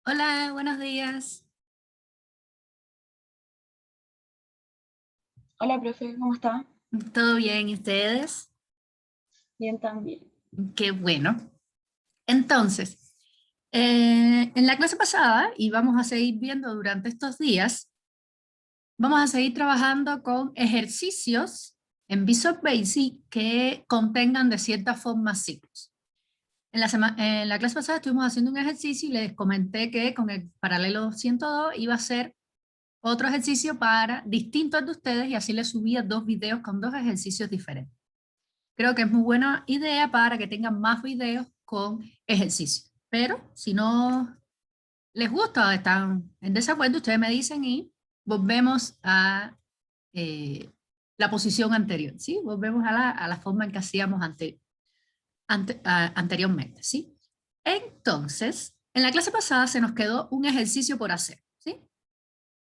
Hola, buenos días. Hola, profe, ¿cómo está? ¿Todo bien? ¿Y ustedes? Bien también. Qué bueno. Entonces, en la clase pasada, y vamos a seguir viendo durante estos días, vamos a seguir trabajando con ejercicios en Visual Basic que contengan de cierta forma ciclos. En la clase pasada estuvimos haciendo un ejercicio y les comenté que con el paralelo 102 iba a ser otro ejercicio para distintos de ustedes y así les subía dos videos con dos ejercicios diferentes. Creo que es muy buena idea para que tengan más videos con ejercicios. Pero si no les gusta o están en desacuerdo, ustedes me dicen y volvemos a eh, la posición anterior, ¿sí? Volvemos a la forma en que hacíamos anteriormente, ¿sí? Entonces, en la clase pasada se nos quedó un ejercicio por hacer, ¿sí?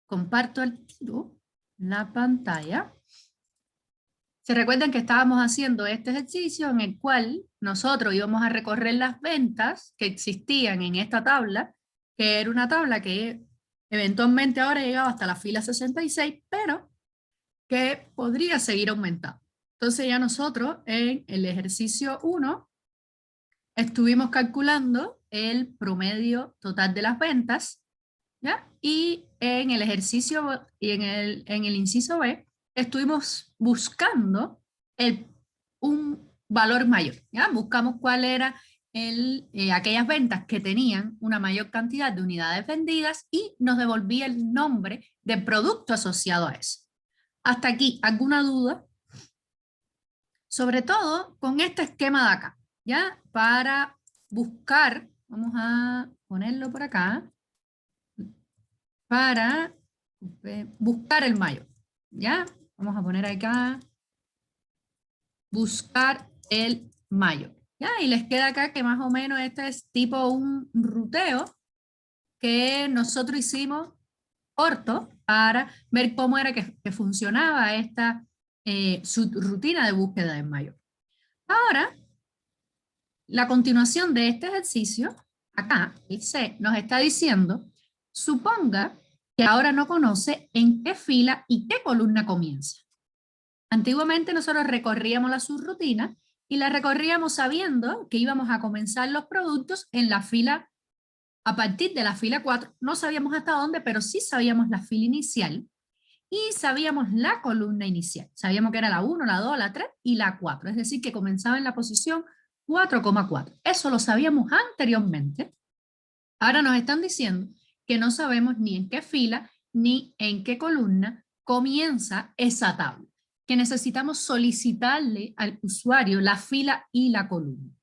Comparto al tiro la pantalla. Se recuerdan que estábamos haciendo este ejercicio en el cual nosotros íbamos a recorrer las ventas que existían en esta tabla, que era una tabla que eventualmente ahora llegaba hasta la fila 66, pero que podría seguir aumentando. Entonces ya nosotros en el ejercicio 1 estuvimos calculando el promedio total de las ventas, ¿ya? Y en el ejercicio y en el inciso B estuvimos buscando un valor mayor, ¿ya? Buscamos cuál era aquellas ventas que tenían una mayor cantidad de unidades vendidas y nos devolvía el nombre del producto asociado a eso. Hasta aquí, ¿alguna duda? Sobre todo con este esquema de acá, ¿ya? Para buscar, vamos a ponerlo por acá, para buscar el mayor, ¿ya? Vamos a poner acá, buscar el mayor, ¿ya? Y les queda acá que más o menos este es tipo un ruteo que nosotros hicimos corto para ver cómo era que funcionaba esta su rutina de búsqueda del mayor. Ahora, la continuación de este ejercicio, acá, el C, nos está diciendo, suponga que ahora no conoce en qué fila y qué columna comienza. Antiguamente nosotros recorríamos la subrutina y la recorríamos sabiendo que íbamos a comenzar los productos en la fila, a partir de la fila 4. No sabíamos hasta dónde, pero sí sabíamos la fila inicial y sabíamos la columna inicial. Sabíamos que era la 1, la 2, la 3 y la 4. Es decir, que comenzaba en la posición 4,4. Eso lo sabíamos anteriormente. Ahora nos están diciendo que no sabemos ni en qué fila ni en qué columna comienza esa tabla, que necesitamos solicitarle al usuario la fila y la columna.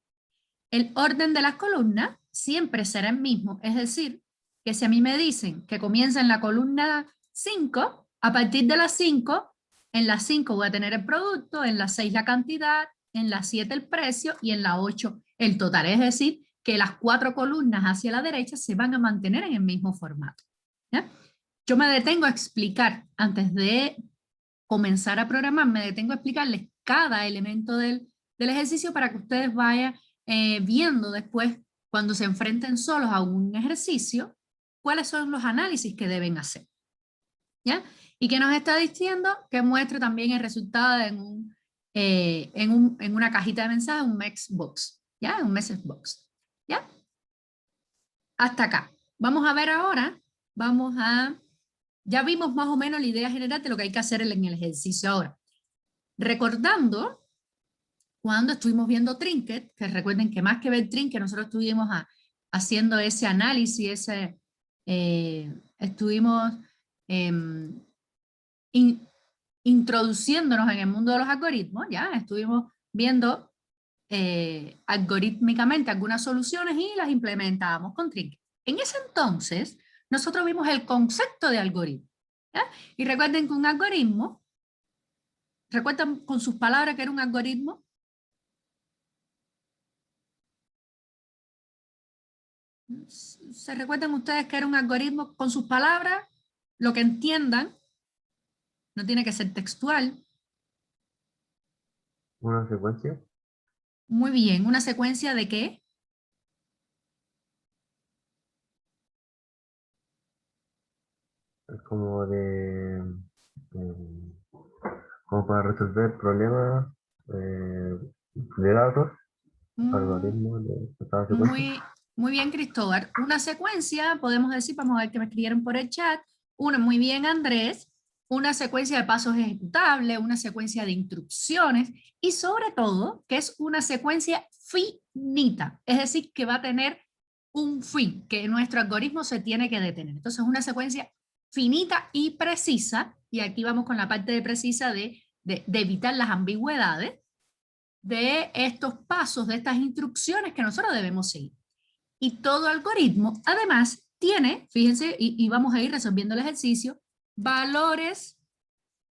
El orden de las columnas siempre será el mismo, es decir, que si a mí me dicen que comienza en la columna 5, a partir de las 5, en la 5 voy a tener el producto, en la 6 la cantidad, en la 7 el precio y en la 8 el total. Es decir, que las cuatro columnas hacia la derecha se van a mantener en el mismo formato. ¿Ya? Yo me detengo a explicar, antes de comenzar a programar, me detengo a explicarles cada elemento del ejercicio para que ustedes vayan viendo después, cuando se enfrenten solos a un ejercicio, cuáles son los análisis que deben hacer. ¿Ya? Y que nos está diciendo que muestre también el resultado en una cajita de mensajes, un message box, ¿ya? Un message box, ¿ya? Hasta acá. Vamos a ver ahora, ya vimos más o menos la idea general de lo que hay que hacer en el ejercicio ahora. Recordando cuando estuvimos viendo Trinket, que recuerden que más que ver Trinket, nosotros estuvimos haciendo ese análisis, estuvimos em, in- introduciéndonos en el mundo de los algoritmos, ya estuvimos viendo algorítmicamente algunas soluciones y las implementábamos con Trinket. En ese entonces, nosotros vimos el concepto de algoritmo, ¿ya? Y recuerden que un algoritmo, recuerdan con sus palabras que era un algoritmo. ¿Se recuerdan ustedes que era un algoritmo con sus palabras? Lo que entiendan, no tiene que ser textual. Una secuencia. Muy bien, ¿una secuencia de qué? es como eh, como para resolver problemas de datos, Mm, algoritmos de esta secuencia. Muy, muy bien, Cristóbal. Una secuencia, podemos decir, vamos a ver que me escribieron por el chat. Una, muy bien, Andrés. Una secuencia de pasos ejecutables, una secuencia de instrucciones y sobre todo que es una secuencia finita, es decir, que va a tener un fin, que nuestro algoritmo se tiene que detener. Entonces, una secuencia finita y precisa, y aquí vamos con la parte de precisa de evitar las ambigüedades de estos pasos, de estas instrucciones que nosotros debemos seguir. Y todo algoritmo, además, tiene, fíjense, y vamos a ir resolviendo el ejercicio, valores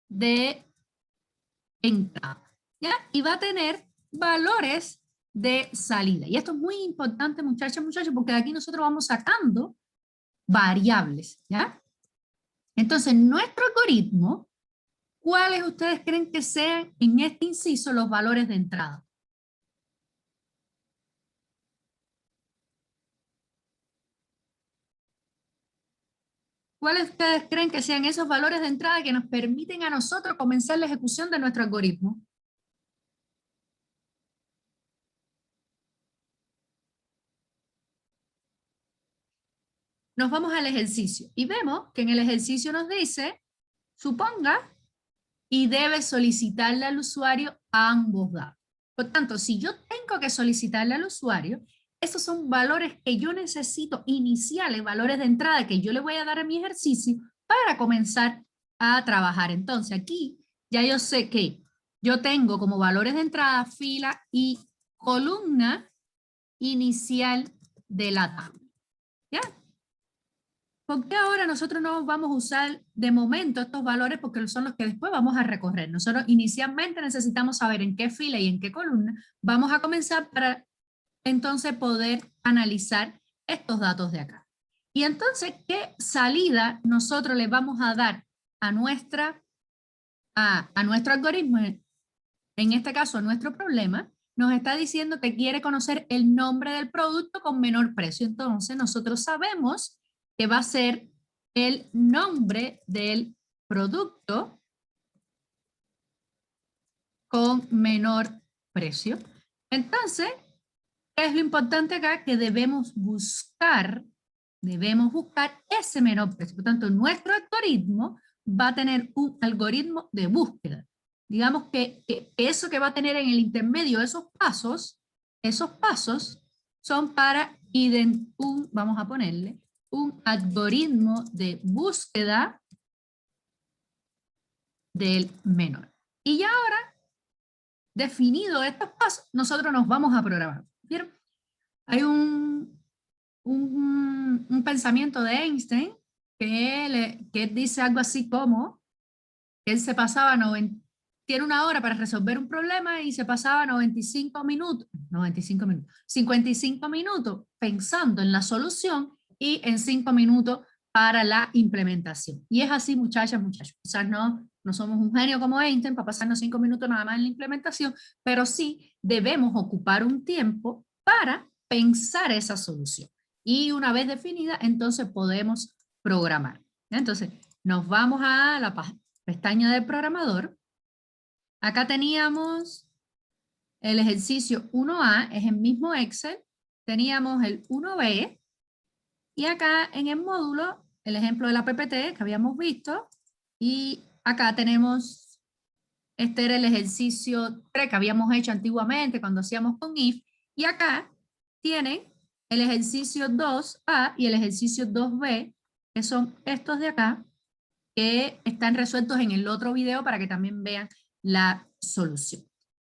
de entrada, ¿ya? Y va a tener valores de salida. Y esto es muy importante, muchachas, muchachos, porque de aquí nosotros vamos sacando variables, ¿ya? Entonces, nuestro algoritmo, ¿cuáles ustedes creen que sean en este inciso los valores de entrada? ¿Cuáles ustedes creen que sean esos valores de entrada que nos permiten a nosotros comenzar la ejecución de nuestro algoritmo? Nos vamos al ejercicio y vemos que en el ejercicio nos dice, suponga y debe solicitarle al usuario ambos datos. Por tanto, si yo tengo que solicitarle al usuario, esos son valores que yo necesito iniciales, valores de entrada que yo le voy a dar a mi ejercicio para comenzar a trabajar. Entonces aquí ya yo sé que yo tengo como valores de entrada fila y columna inicial de la tabla. ¿Ya? ¿Por qué ahora nosotros no vamos a usar de momento estos valores? Porque son los que después vamos a recorrer. Nosotros inicialmente necesitamos saber en qué fila y en qué columna vamos a comenzar para entonces poder analizar estos datos de acá. Y entonces, ¿qué salida nosotros le vamos a dar a nuestro algoritmo? En este caso, a nuestro problema, nos está diciendo que quiere conocer el nombre del producto con menor precio. Entonces, nosotros sabemos que va a ser el nombre del producto con menor precio. Entonces, ¿qué es lo importante acá? Que debemos buscar ese menor precio. Por tanto, nuestro algoritmo va a tener un algoritmo de búsqueda. Digamos que eso que va a tener en el intermedio, esos pasos son para vamos a ponerle, un algoritmo de búsqueda del menor. Y ya ahora, definido estos pasos, nosotros nos vamos a programar. ¿Vieron? Hay un pensamiento de Einstein que dice algo así como que él se pasaba tiene una hora para resolver un problema y se pasaba 55 minutos pensando en la solución y en 5 minutos para la implementación. Y es así, muchachas, muchachos. Quizás no somos un genio como Einstein para pasarnos 5 minutos nada más en la implementación, pero sí debemos ocupar un tiempo para pensar esa solución. Y una vez definida, entonces podemos programar. Entonces, nos vamos a la pestaña del programador. Acá teníamos el ejercicio 1A, es el mismo Excel. Teníamos el 1B. Y acá en el módulo, el ejemplo de la PPT que habíamos visto. Y acá tenemos, este era el ejercicio 3 que habíamos hecho antiguamente cuando hacíamos con if. Y acá tienen el ejercicio 2A y el ejercicio 2B, que son estos de acá, que están resueltos en el otro video para que también vean la solución.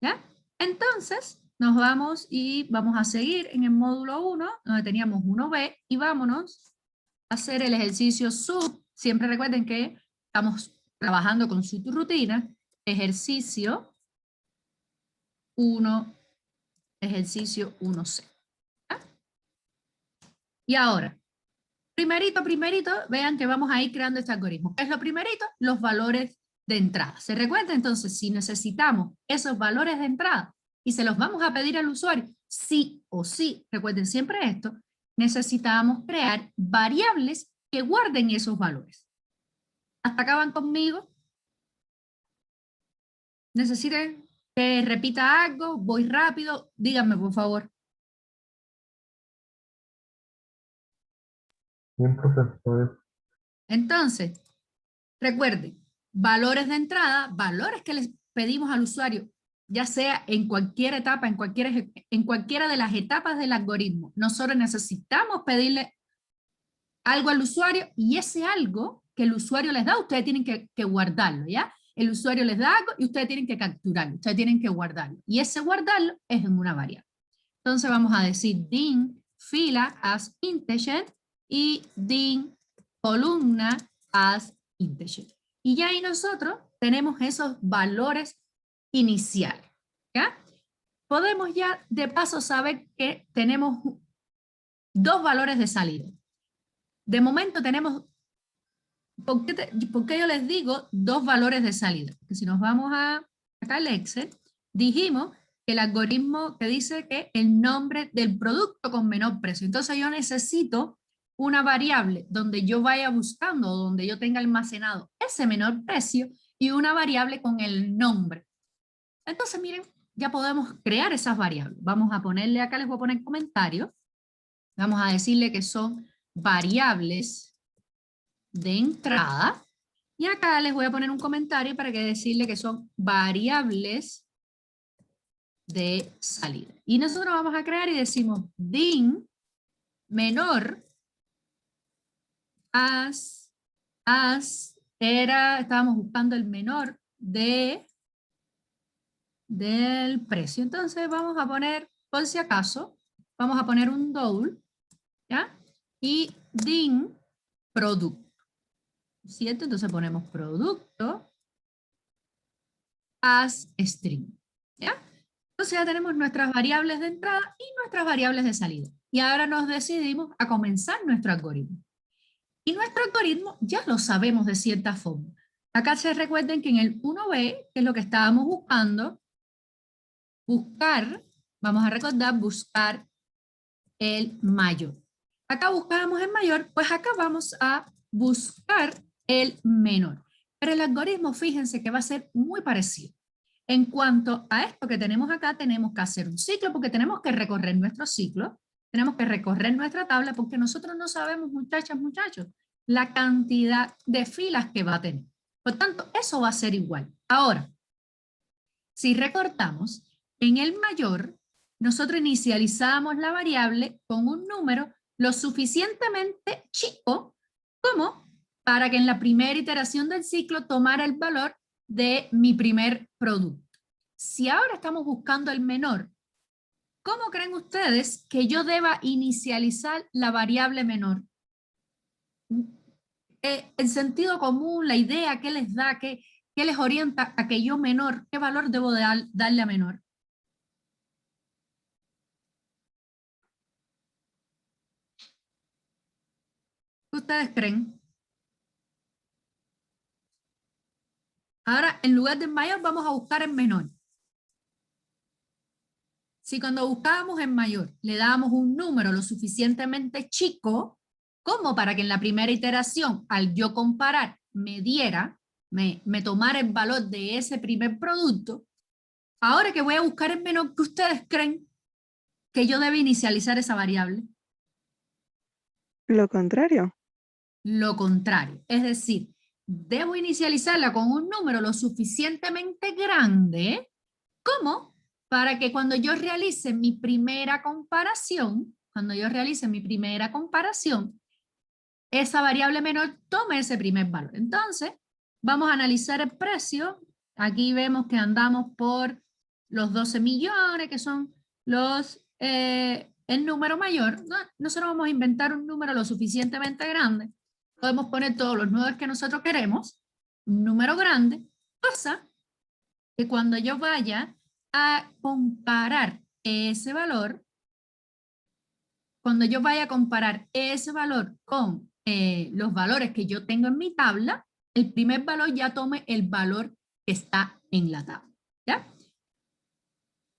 ¿Ya? Entonces, nos vamos y vamos a seguir en el módulo 1, donde teníamos 1B, y vámonos a hacer el ejercicio sub. Siempre recuerden que estamos trabajando con subrutina. Ejercicio 1, ejercicio 1C. ¿Ya? Y ahora, primerito, vean que vamos a ir creando este algoritmo. ¿Qué es lo primerito? Los valores de entrada. ¿Se recuerda? Entonces, si necesitamos esos valores de entrada y se los vamos a pedir al usuario, sí o sí, recuerden siempre esto, necesitamos crear variables que guarden esos valores. ¿Hasta acá van conmigo? ¿Necesiten que repita algo? ¿Voy rápido? Díganme, por favor. Bien, profesor. Entonces, recuerden, valores de entrada, valores que les pedimos al usuario, ya sea en cualquier etapa, en cualquiera de las etapas del algoritmo. Nosotros necesitamos pedirle algo al usuario y ese algo que el usuario les da, ustedes tienen que guardarlo, ¿ya? El usuario les da algo y ustedes tienen que capturarlo, ustedes tienen que guardarlo. Y ese guardarlo es en una variable. Entonces vamos a decir din fila as integer y din columna as integer. Y ya ahí nosotros tenemos esos valores iniciales, ¿ya? Podemos ya de paso saber que tenemos dos valores de salida. De momento tenemos, ¿por qué yo les digo dos valores de salida? Porque si nos vamos acá al Excel, dijimos que el algoritmo que dice que el nombre del producto con menor precio. Entonces yo necesito una variable donde yo vaya buscando, donde yo tenga almacenado ese menor precio y una variable con el nombre. Entonces miren, ya podemos crear esas variables. Vamos a ponerle acá, les voy a poner comentarios. Vamos a decirle que son variables de entrada. Y acá les voy a poner un comentario para que decirle que son variables de salida. Y nosotros vamos a crear y decimos din menor estábamos buscando el menor del precio. Entonces vamos a poner, por si acaso, vamos a poner un double, ¿ya? Y din producto, ¿cierto? Entonces ponemos producto as string, ¿ya? Entonces ya tenemos nuestras variables de entrada y nuestras variables de salida. Y ahora nos decidimos a comenzar nuestro algoritmo. Y nuestro algoritmo ya lo sabemos de cierta forma. Acá se recuerden que en el 1B, que es lo que estábamos buscando, vamos a recordar, buscar el mayor. Acá buscábamos el mayor, pues acá vamos a buscar el menor. Pero el algoritmo, fíjense que va a ser muy parecido. En cuanto a esto que tenemos acá, tenemos que hacer un ciclo porque tenemos que recorrer nuestro ciclo, tenemos que recorrer nuestra tabla porque nosotros no sabemos, muchachas, muchachos, la cantidad de filas que va a tener. Por tanto, eso va a ser igual. Ahora, si recortamos, en el mayor, nosotros inicializamos la variable con un número lo suficientemente chico como para que en la primera iteración del ciclo tomara el valor de mi primer producto. Si ahora estamos buscando el menor, ¿cómo creen ustedes que yo deba inicializar la variable menor? El sentido común, la idea, ¿qué les da? ¿Qué les orienta a que yo menor, qué valor debo darle a menor? ¿Qué ustedes creen? Ahora, en lugar de mayor, vamos a buscar en menor. Si cuando buscábamos en mayor le dábamos un número lo suficientemente chico como para que en la primera iteración, al yo comparar, me tomara el valor de ese primer producto, ahora que voy a buscar en menor, ¿qué ustedes creen que yo debo inicializar esa variable? Lo contrario. Lo contrario, es decir, debo inicializarla con un número lo suficientemente grande como para que cuando yo realice mi primera comparación, esa variable menor tome ese primer valor. Entonces, vamos a analizar el precio. Aquí vemos que andamos por los 12 millones, que son el número mayor. Nosotros vamos a inventar un número lo suficientemente grande. Podemos poner todos los números que nosotros queremos. Un número grande. Pasa que cuando yo vaya a comparar ese valor, con los valores que yo tengo en mi tabla, el primer valor ya tome el valor que está en la tabla. ¿Ya?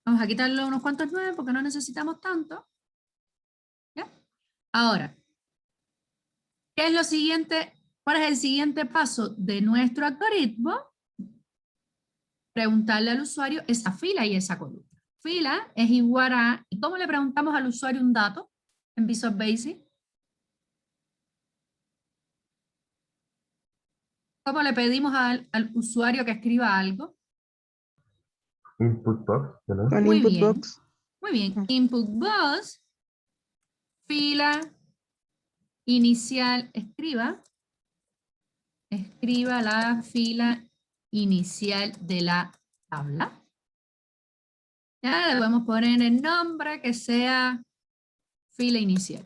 Vamos a quitarle unos cuantos 9 porque no necesitamos tanto. ¿Ya? Ahora, ¿qué es lo siguiente ¿Cuál es el siguiente paso de nuestro algoritmo? Preguntarle al usuario esa fila y esa columna. Fila es igual a... ¿Y cómo le preguntamos al usuario un dato en Visual Basic? ¿Cómo le pedimos al usuario que escriba algo? Input box, ¿no? Con Muy input bien. box. Muy bien. Ah. Input box, fila inicial, escriba la fila inicial de la tabla. Ya le podemos poner el nombre que sea fila inicial.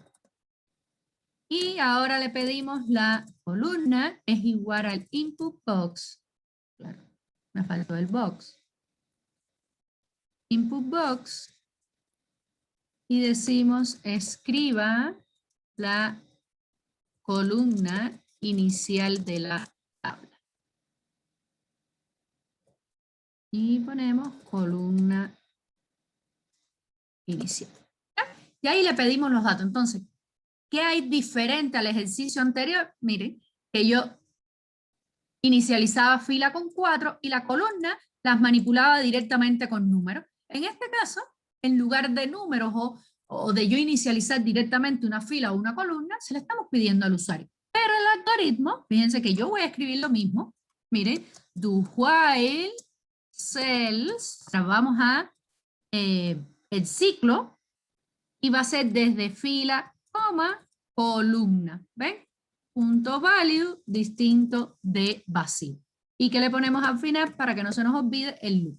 Y ahora le pedimos la columna es igual al input box. Claro, me faltó el box. Input box. Y decimos escriba la columna inicial de la tabla. Y ponemos columna inicial. ¿Ya? Y ahí le pedimos los datos. Entonces, ¿qué hay diferente al ejercicio anterior? Miren, que yo inicializaba fila con 4 y la columna las manipulaba directamente con números. En este caso, en lugar de números o de yo inicializar directamente una fila o una columna, se le estamos pidiendo al usuario. Pero el algoritmo, fíjense que yo voy a escribir lo mismo. Miren, do while cells, ahora vamos a el ciclo y va a ser desde fila, coma, columna. ¿Ven? Punto value distinto de vacío. ¿Y qué le ponemos al final para que no se nos olvide el loop?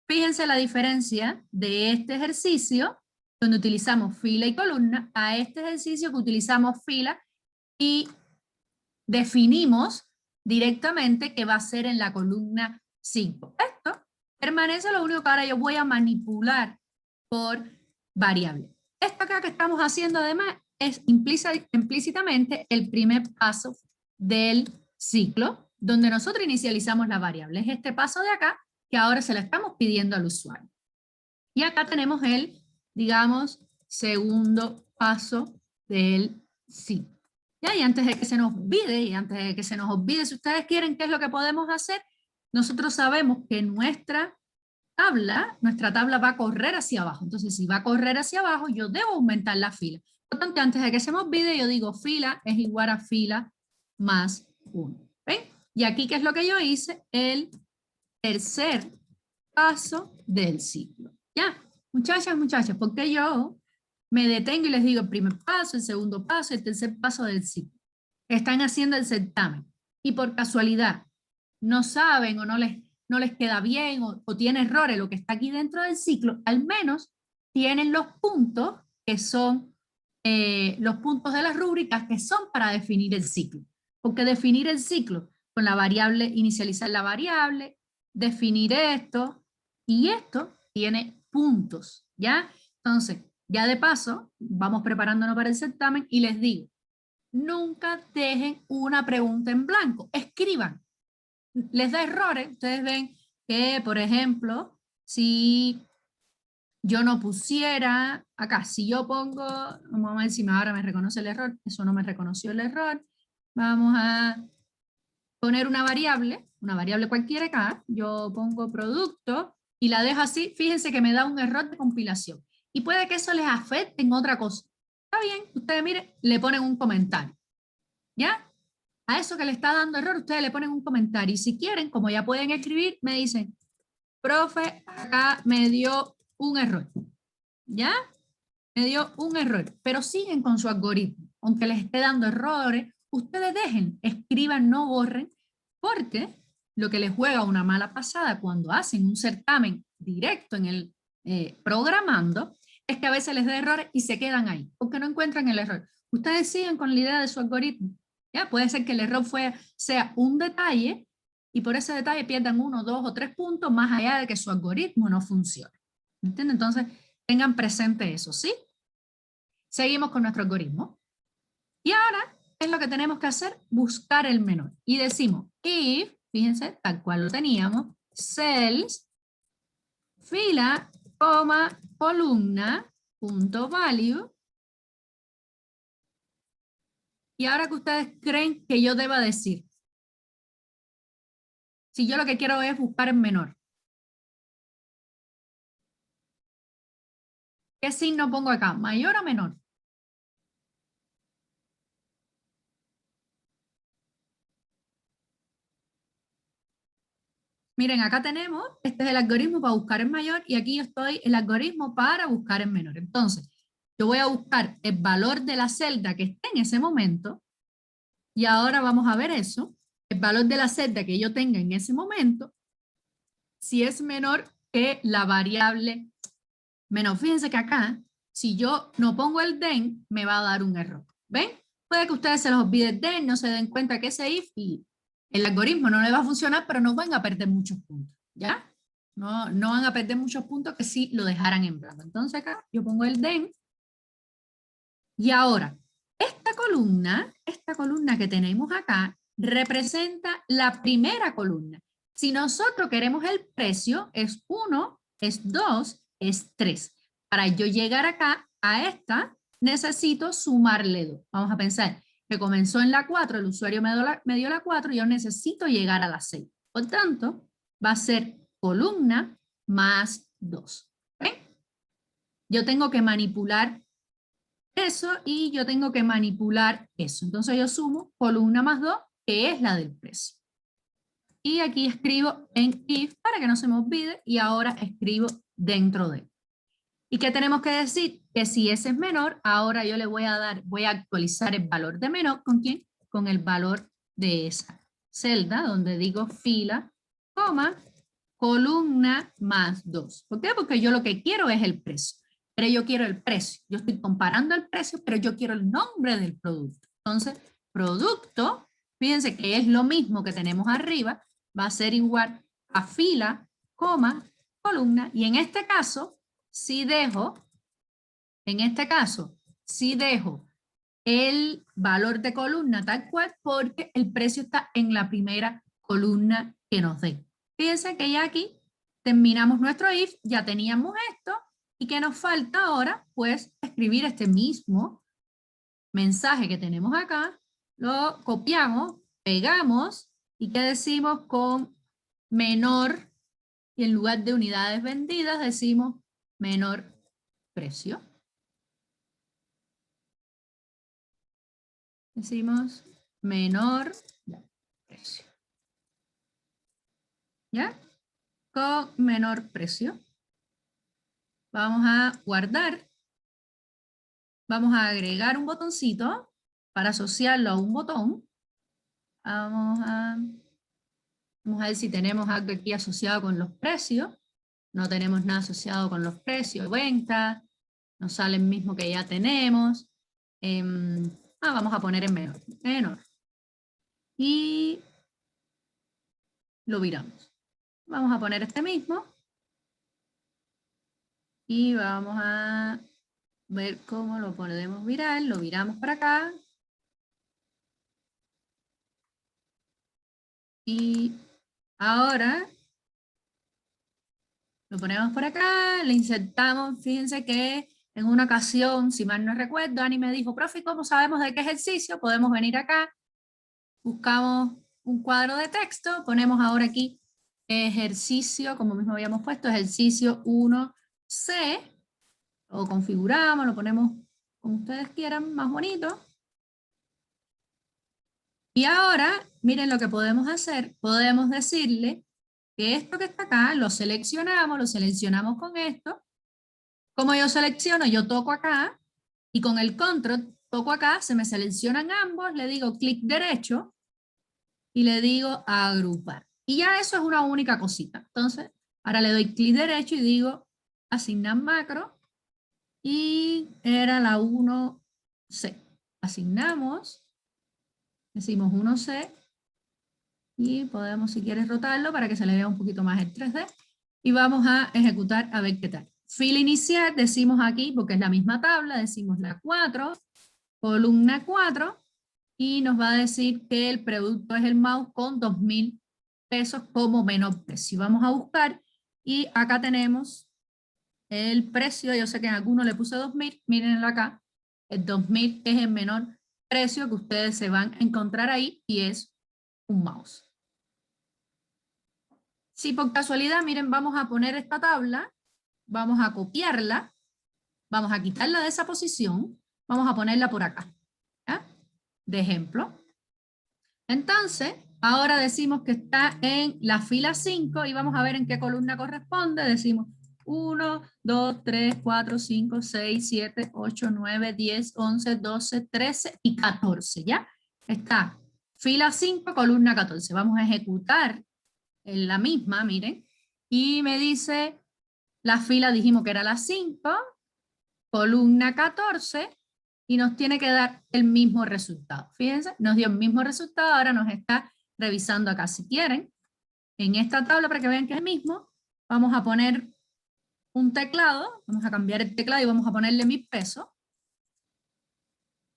Fíjense la diferencia de este ejercicio, donde utilizamos fila y columna, a este ejercicio que utilizamos fila y definimos directamente que va a ser en la columna 5. Esto permanece, lo único que ahora yo voy a manipular por variable. Esto acá que estamos haciendo además es implícitamente el primer paso del ciclo, donde nosotros inicializamos la variable. Es este paso de acá que ahora se la estamos pidiendo al usuario. Y acá tenemos el, digamos, segundo paso del ciclo. ¿Ya? Y antes de que se nos olvide, si ustedes quieren, ¿qué es lo que podemos hacer? Nosotros sabemos que nuestra tabla va a correr hacia abajo. Entonces, si va a correr hacia abajo, yo debo aumentar la fila. Por lo tanto, antes de que se me olvide, yo digo fila es igual a fila más 1. ¿Ven? Y aquí, ¿qué es lo que yo hice? El tercer paso del ciclo. ¿Ya? Muchachas, muchachos, porque yo me detengo y les digo el primer paso, el segundo paso, el tercer paso del ciclo. Están haciendo el certamen y por casualidad no saben o no les queda bien o tiene errores lo que está aquí dentro del ciclo, al menos tienen los puntos que son los puntos de las rúbricas que son para definir el ciclo. Porque definir el ciclo con la variable, inicializar la variable, definir esto y esto tiene puntos, ¿ya? Entonces, ya de paso, vamos preparándonos para el certamen y les digo, nunca dejen una pregunta en blanco, escriban. Les da errores, ustedes ven que, por ejemplo, si yo no pusiera, acá, si yo pongo, vamos a ver si ahora me reconoce el error, eso no me reconoció el error, vamos a poner una variable cualquiera acá, yo pongo producto y la dejo así, fíjense que me da un error de compilación. Y puede que eso les afecte en otra cosa. Está bien, ustedes miren, le ponen un comentario. ¿Ya? A eso que le está dando error, ustedes le ponen un comentario. Y si quieren, como ya pueden escribir, me dicen, profe, acá me dio un error. ¿Ya? Me dio un error. Pero siguen con su algoritmo. Aunque les esté dando errores, ustedes dejen, escriban, no borren, porque lo que les juega una mala pasada cuando hacen un certamen directo en el programando, es que a veces les da errores y se quedan ahí, porque no encuentran el error. Ustedes siguen con la idea de su algoritmo. ¿Ya? Puede ser que el error sea un detalle y por ese detalle pierdan 1, 2 o 3 puntos más allá de que su algoritmo no funcione. ¿Entienden? Entonces, tengan presente eso, ¿sí? Seguimos con nuestro algoritmo. Y ahora, ¿qué es lo que tenemos que hacer? Buscar el menor. Y decimos, if, fíjense, tal cual lo teníamos, cells, fila, coma, columna, punto value. Y ahora que ustedes creen que yo deba decir. Si yo lo que quiero es buscar el menor. ¿Qué signo pongo acá? ¿Mayor o menor? Miren, acá tenemos, este es el algoritmo para buscar el mayor y aquí yo estoy el algoritmo para buscar el menor. Entonces, yo voy a buscar el valor de la celda que esté en ese momento y ahora vamos a ver eso, el valor de la celda que yo tenga en ese momento, si es menor que la variable menor. Fíjense que acá, si yo no pongo el den, me va a dar un error. ¿Ven? Puede que ustedes se les olvide el den, no se den cuenta que ese if y el algoritmo no le va a funcionar, pero no van a perder muchos puntos. ¿Ya? No van a perder muchos puntos que si lo dejaran en blanco. Entonces acá yo pongo el den. Y ahora, esta columna que tenemos acá, representa la primera columna. Si nosotros queremos el precio, es 1, es 2, es 3. Para yo llegar acá, a esta, necesito sumarle 2. Vamos a pensar que comenzó en la 4, el usuario me dio la 4, y yo necesito llegar a la 6. Por tanto, va a ser columna más 2. ¿Ven? Yo tengo que manipular eso y yo tengo que manipular eso. Entonces yo sumo columna más 2, que es la del precio. Y aquí escribo en if para que no se me olvide y ahora escribo dentro de. ¿Y qué tenemos que decir? Que si ese es menor, ahora yo le voy a actualizar el valor de menor. ¿Con quién? Con el valor de esa celda donde digo fila, coma, columna más 2. ¿Por qué? Porque yo lo que quiero es el precio. Pero yo quiero el precio. Yo estoy comparando el precio, pero yo quiero el nombre del producto. Entonces, producto, fíjense que es lo mismo que tenemos arriba, va a ser igual a fila, coma, columna. Y en este caso, sí dejo el valor de columna tal cual porque el precio está en la primera columna que nos dé. Fíjense que ya aquí terminamos nuestro if, ya teníamos esto, y que nos falta ahora, pues, escribir este mismo mensaje que tenemos acá, lo copiamos, pegamos, y ¿qué decimos con menor? Y en lugar de unidades vendidas decimos menor precio. Decimos menor precio. ¿Ya? Con menor precio. Vamos a guardar. Vamos a agregar un botoncito para asociarlo a un botón. Vamos a ver si tenemos algo aquí asociado con los precios. No tenemos nada asociado con los precios. Venta. Nos sale el mismo que ya tenemos. Vamos a poner en menor. Menor. Y lo viramos. Vamos a poner este mismo. Y vamos a ver cómo lo podemos virar. Lo viramos para acá. Y ahora lo ponemos por acá, le insertamos. Fíjense que en una ocasión, si mal no recuerdo, Ani me dijo, profe, ¿cómo sabemos de qué ejercicio? Podemos venir acá, buscamos un cuadro de texto, ponemos ahora aquí ejercicio, como mismo habíamos puesto, ejercicio 1C, lo configuramos, lo ponemos como ustedes quieran, más bonito. Y ahora, miren lo que podemos hacer, podemos decirle que esto que está acá, lo seleccionamos con esto. Como yo selecciono, yo toco acá, y con el control toco acá, se me seleccionan ambos, le digo clic derecho, y le digo agrupar. Y ya eso es una única cosita. Entonces, ahora le doy clic derecho y digo asignar macro, y era la 1C. Asignamos, decimos 1C, y podemos, si quieres, rotarlo para que se le vea un poquito más el 3D. Y vamos a ejecutar a ver qué tal. Fila inicial, decimos aquí, porque es la misma tabla, decimos la 4, columna 4, y nos va a decir que el producto es el mouse con 2.000 pesos como menor precio. Vamos a buscar, y acá tenemos el precio. Yo sé que en alguno le puse 2.000, mírenlo acá, el 2.000 es el menor precio que ustedes se van a encontrar ahí y es un mouse. Si por casualidad, miren, vamos a poner esta tabla, vamos a copiarla, vamos a quitarla de esa posición, vamos a ponerla por acá, ¿ya? De ejemplo. Entonces, ahora decimos que está en la fila 5 y vamos a ver en qué columna corresponde. Decimos 1, 2, 3, 4, 5, 6, 7, 8, 9, 10, 11, 12, 13 y 14, ¿ya? Está fila 5, columna 14. Vamos a ejecutar en la misma, miren, y me dice, la fila dijimos que era la 5, columna 14, y nos tiene que dar el mismo resultado. Fíjense, nos dio el mismo resultado, ahora nos está revisando acá. Si quieren, en esta tabla, para que vean que es el mismo, vamos a poner un teclado, vamos a cambiar el teclado y vamos a ponerle 1000 pesos.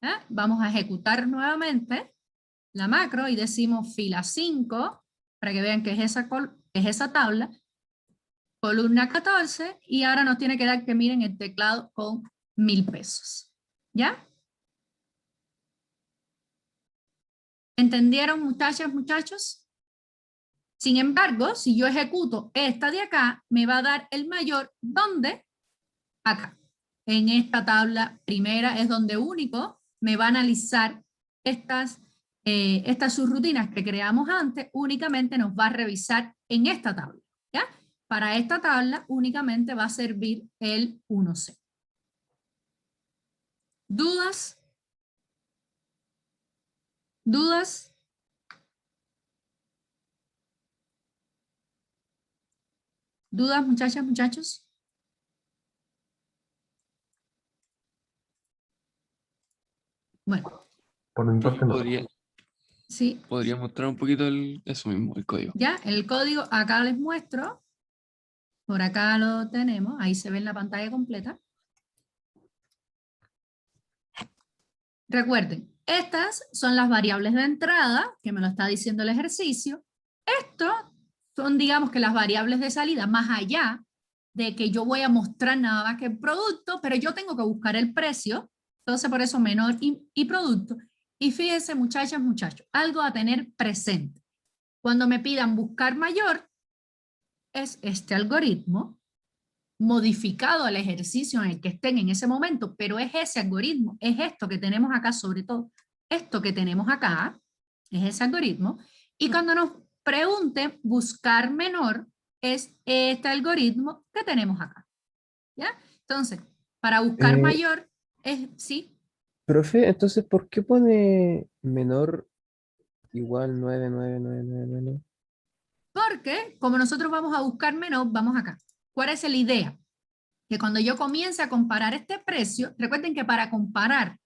¿Ya? Vamos a ejecutar nuevamente la macro y decimos fila 5, para que vean que es esa tabla, columna 14, y ahora nos tiene que dar que miren el teclado con 1000 pesos. ¿Ya? ¿Entendieron, muchachas, muchachos? Sin embargo, si yo ejecuto esta de acá, me va a dar el mayor, ¿dónde? Acá. En esta tabla primera es donde único me va a analizar estas subrutinas que creamos antes, únicamente nos va a revisar en esta tabla. ¿Ya? Para esta tabla únicamente va a servir el 1C. ¿Dudas? ¿Dudas? ¿Dudas, muchachas, muchachos? Bueno. Por mi parte no. Sí. Podría mostrar un poquito eso mismo, el código. Ya, el código acá les muestro. Por acá lo tenemos, ahí se ve en la pantalla completa. Recuerden, estas son las variables de entrada, que me lo está diciendo el ejercicio. Estos son, digamos que las variables de salida, más allá de que yo voy a mostrar nada más que el producto, pero yo tengo que buscar el precio, entonces por eso menor y producto. Y fíjense, muchachas, muchachos, algo a tener presente. Cuando me pidan buscar mayor, es este algoritmo modificado al ejercicio en el que estén en ese momento, pero es ese algoritmo, es esto que tenemos acá, sobre todo esto que tenemos acá, es ese algoritmo, y cuando nos pregunten buscar menor, es este algoritmo que tenemos acá, ¿ya? Entonces, para buscar mayor, es, ¿sí? Profe, entonces, ¿por qué pone menor igual 99999? Porque como nosotros vamos a buscar menor, vamos acá. ¿Cuál es la idea? Que cuando yo comience a comparar este precio, recuerden que para comparar,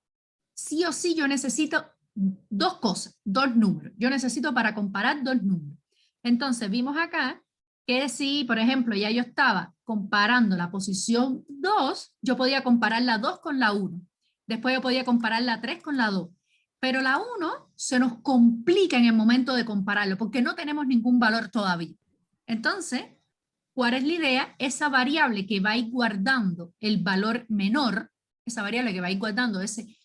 sí o sí yo necesito dos cosas, dos números. Yo necesito para comparar dos números. Entonces vimos acá que si, por ejemplo, ya yo estaba comparando la posición 2, yo podía comparar la 2 con la 1. Después yo podía comparar la 3 con la 2. Pero la 1 se nos complica en el momento de compararlo porque no tenemos ningún valor todavía. Entonces, ¿cuál es la idea? Esa variable que va a ir guardando el valor menor, esa variable que va a ir guardando ese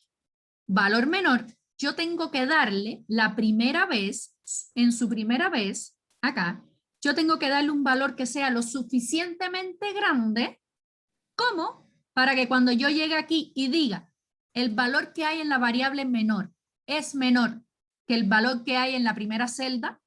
valor menor, yo tengo que darle la primera vez, en su primera vez, acá, yo tengo que darle un valor que sea lo suficientemente grande como para que cuando yo llegue aquí y diga el valor que hay en la variable menor es menor que el valor que hay en la primera celda,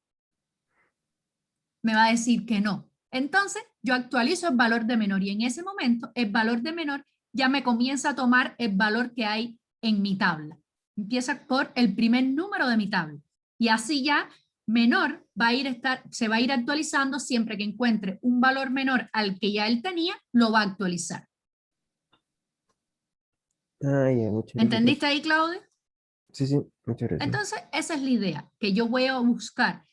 me va a decir que no. Entonces, yo actualizo el valor de menor y en ese momento el valor de menor ya me comienza a tomar el valor que hay en mi tabla. Empieza por el primer número de mi tabla. Y así ya menor se va a ir actualizando siempre que encuentre un valor menor al que ya él tenía, lo va a actualizar. Ah, ya, muchas gracias. ¿Entendiste ahí, Claudia? Sí, sí, muchas gracias. Entonces, esa es la idea, que yo voy a buscar,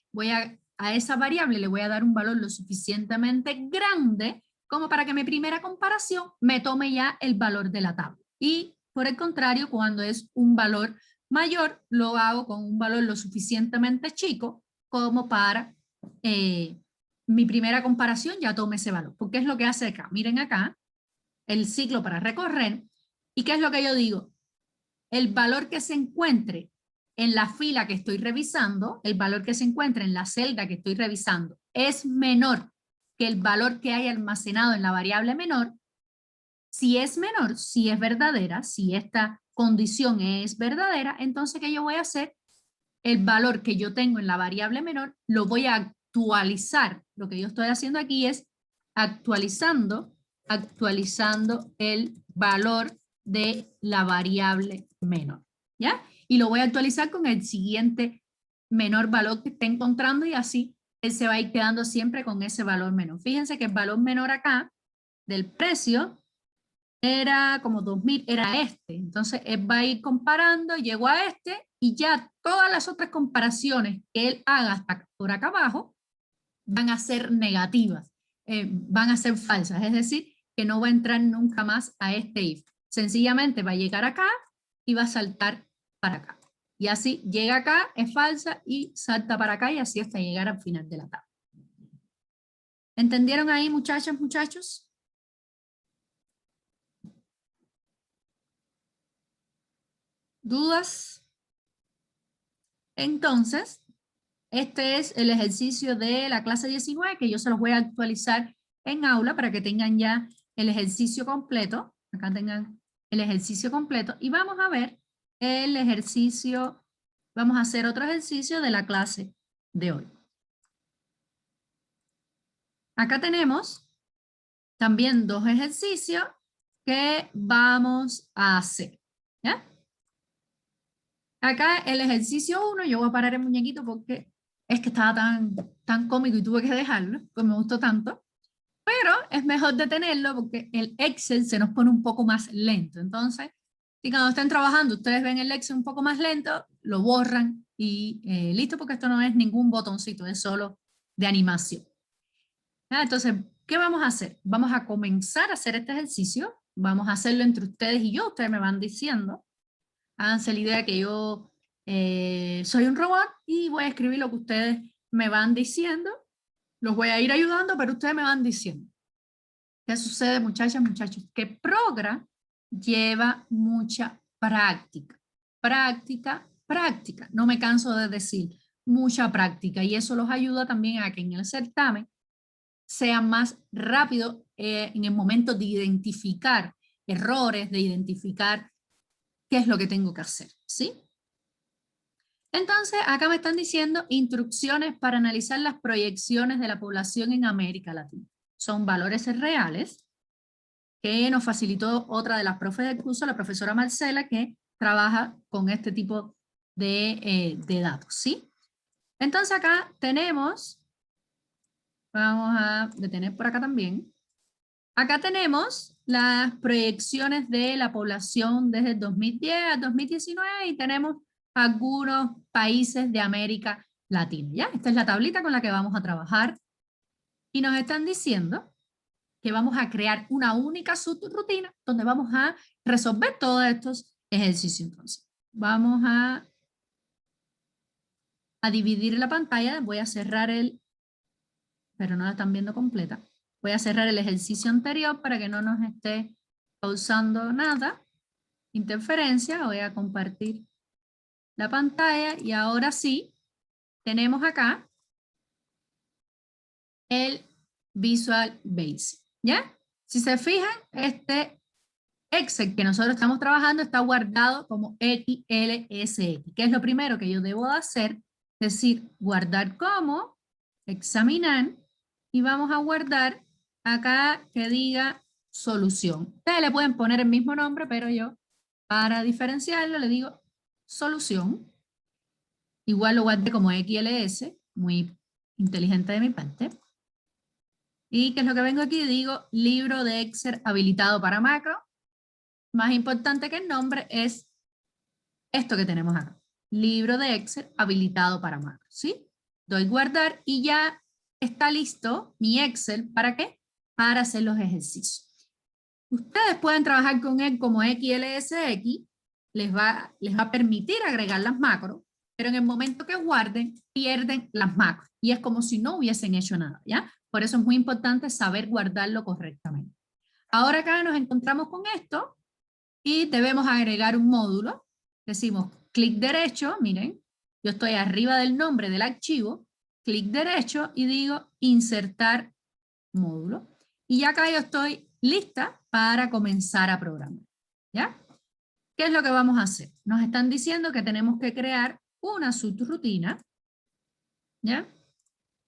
a esa variable le voy a dar un valor lo suficientemente grande como para que mi primera comparación me tome ya el valor de la tabla. Y por el contrario, cuando es un valor mayor, lo hago con un valor lo suficientemente chico como para mi primera comparación ya tome ese valor. Porque es lo que hace acá. Miren acá, el ciclo para recorrer. ¿Y qué es lo que yo digo? el valor que se encuentre en la fila que estoy revisando, el valor que se encuentra en la celda que estoy revisando, es menor que el valor que hay almacenado en la variable menor. Si es menor, si es verdadera, si esta condición es verdadera, entonces ¿qué yo voy a hacer? El valor que yo tengo en la variable menor lo voy a actualizar. Lo que yo estoy haciendo aquí es actualizando el valor de la variable menor, ¿ya? Y lo voy a actualizar con el siguiente menor valor que esté encontrando y así él se va a ir quedando siempre con ese valor menor. Fíjense que el valor menor acá del precio era como 2000, era este. Entonces él va a ir comparando, llegó a este y ya todas las otras comparaciones que él haga hasta por acá abajo van a ser negativas, van a ser falsas, es decir, que no va a entrar nunca más a este if. Sencillamente va a llegar acá y va a saltar para acá. Y así llega acá, es falsa y salta para acá y así hasta llegar al final de la tabla. ¿Entendieron ahí, muchachas, muchachos? ¿Dudas? Entonces, este es el ejercicio de la clase 19 que yo se los voy a actualizar en aula para que tengan ya el ejercicio completo. Acá tengan el ejercicio completo y vamos a ver el ejercicio, vamos a hacer otro ejercicio de la clase de hoy. Acá tenemos también dos ejercicios que vamos a hacer, ¿ya? Acá el ejercicio 1, yo voy a parar el muñequito porque es que estaba tan cómico y tuve que dejarlo, pues me gustó tanto. Pero es mejor detenerlo porque el Excel se nos pone un poco más lento. Entonces, si cuando estén trabajando ustedes ven el Excel un poco más lento, lo borran y listo, porque esto no es ningún botoncito, es solo de animación. Entonces, ¿qué vamos a hacer? Vamos a comenzar a hacer este ejercicio. Vamos a hacerlo entre ustedes y yo. Ustedes me van diciendo. Háganse la idea que yo soy un robot y voy a escribir lo que ustedes me van diciendo. Los voy a ir ayudando, pero ustedes me van diciendo. ¿Qué sucede, muchachas, muchachos? Que Progra lleva mucha práctica. Práctica, práctica. No me canso de decir mucha práctica. Y eso los ayuda también a que en el certamen sean más rápidos en el momento de identificar errores, de identificar qué es lo que tengo que hacer, ¿sí? Entonces, acá me están diciendo instrucciones para analizar las proyecciones de la población en América Latina. Son valores reales que nos facilitó otra de las profes del curso, la profesora Marcela, que trabaja con este tipo de datos, ¿sí? Entonces acá tenemos, vamos a detener por acá también, acá tenemos las proyecciones de la población desde el 2010 al 2019 y tenemos algunos países de América Latina. ¿Ya? Esta es la tablita con la que vamos a trabajar y nos están diciendo que vamos a crear una única subrutina donde vamos a resolver todos estos ejercicios. Entonces, vamos a dividir la pantalla. Voy a cerrar pero no la están viendo completa. Voy a cerrar el ejercicio anterior para que no nos esté causando nada, interferencia. Voy a compartir la pantalla y ahora sí, tenemos acá el Visual Basic, ¿ya? Si se fijan, este Excel que nosotros estamos trabajando está guardado como XLSX, que es lo primero que yo debo de hacer, es decir, guardar como, examinar, y vamos a guardar acá que diga solución. Ustedes le pueden poner el mismo nombre, pero yo, para diferenciarlo, le digo solución. Igual lo guardé como XLS, muy inteligente de mi parte. ¿Y qué es lo que vengo aquí? Digo libro de Excel habilitado para macro. Más importante que el nombre es esto que tenemos acá. Libro de Excel habilitado para macro, ¿sí? Doy guardar y ya está listo mi Excel. ¿Para qué? Para hacer los ejercicios. Ustedes pueden trabajar con él como XLSX. Les va a permitir agregar las macros, pero en el momento que guarden, pierden las macros. Y es como si no hubiesen hecho nada, ¿ya? Por eso es muy importante saber guardarlo correctamente. Ahora acá nos encontramos con esto y debemos agregar un módulo. decimos clic derecho, miren, yo estoy arriba del nombre del archivo, clic derecho y digo insertar módulo. Y ya acá yo estoy lista para comenzar a programar. ¿Ya? ¿Qué es lo que vamos a hacer? Nos están diciendo que tenemos que crear una subrutina. ¿Ya?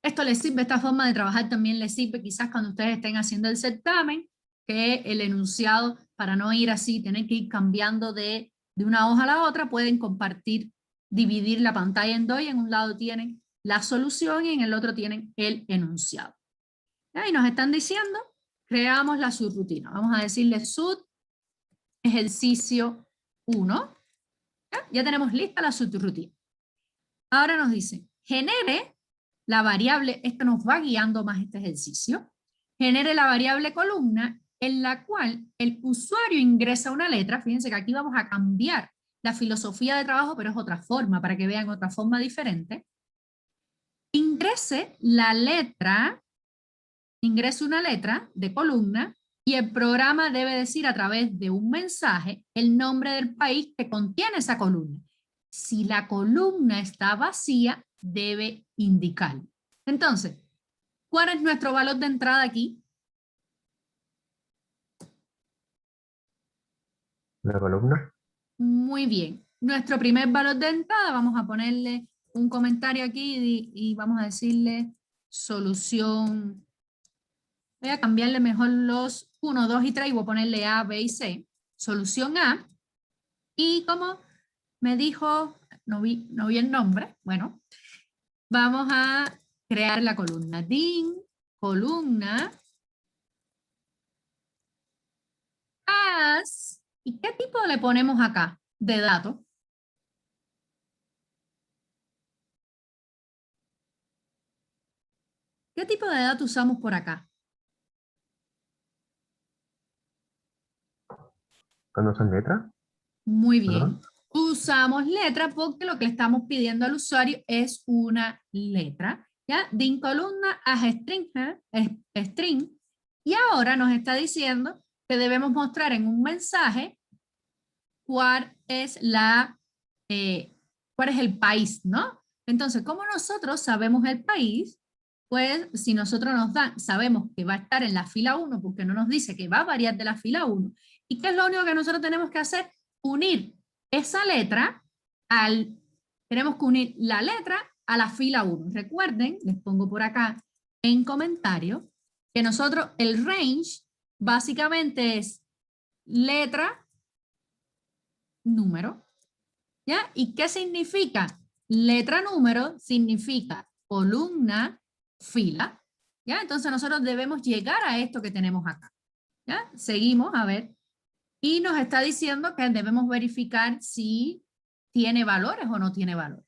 Esto les sirve, esta forma de trabajar también les sirve quizás cuando ustedes estén haciendo el certamen, que el enunciado, para no ir así, tener que ir cambiando de una hoja a la otra, pueden compartir, dividir la pantalla en dos y en un lado tienen la solución y en el otro tienen el enunciado. ¿Ya? Y nos están diciendo, creamos la subrutina. Vamos a decirle sub ejercicio 1. Ya tenemos lista la subrutina. Ahora nos dice, genere la variable, esto nos va guiando más este ejercicio, genere la variable columna en la cual el usuario ingresa una letra. Fíjense que aquí vamos a cambiar la filosofía de trabajo, pero es otra forma, para que vean otra forma diferente. Ingrese la letra, ingrese una letra de columna y el programa debe decir a través de un mensaje el nombre del país que contiene esa columna. Si la columna está vacía, debe indicar. Entonces, ¿cuál es nuestro valor de entrada aquí? La columna. Muy bien. Nuestro primer valor de entrada, vamos a ponerle un comentario aquí y vamos a decirle solución. Voy a cambiarle mejor los 1, 2 y 3 y voy a ponerle A, B y C. Solución A. Y como me dijo, no vi el nombre, bueno, vamos a crear la columna. Din, columna, as. ¿Y qué tipo le ponemos acá de dato? ¿Qué tipo de dato usamos por acá? ¿Cuándo son letras? Muy ¿Perdón? bien. Usamos letra porque lo que le estamos pidiendo al usuario es una letra. ¿Ya? Din columna as string, string. Y ahora nos está diciendo que debemos mostrar en un mensaje cuál es cuál es el país, ¿no? Entonces, como nosotros sabemos el país, pues si nosotros sabemos que va a estar en la fila 1, porque no nos dice que va a variar de la fila 1, ¿y qué es lo único que nosotros tenemos que hacer? Unir esa letra tenemos que unir la letra a la fila 1. Recuerden, les pongo por acá en comentario, que nosotros el range básicamente es letra, número, ¿ya? ¿Y qué significa? Letra número significa columna, fila, ¿ya? Entonces nosotros debemos llegar a esto que tenemos acá, ¿ya? Seguimos, a ver, y nos está diciendo que debemos verificar si tiene valores o no tiene valor.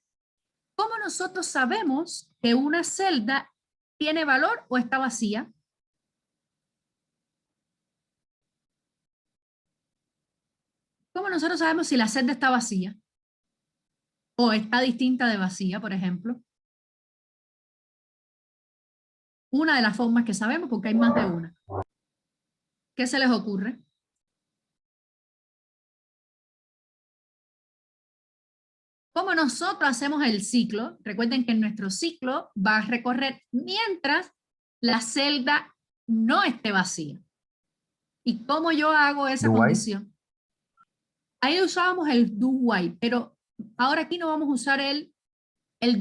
¿Cómo nosotros sabemos que una celda tiene valor o está vacía? ¿Cómo nosotros sabemos si la celda está vacía? O está distinta de vacía, por ejemplo. Una de las formas que sabemos, porque hay más de una. ¿Qué se les ocurre? ¿Cómo nosotros hacemos el ciclo? Recuerden que nuestro ciclo va a recorrer mientras la celda no esté vacía. ¿Y cómo yo hago esa Do while. condición? Ahí usábamos el do while, pero ahora aquí no vamos a usar el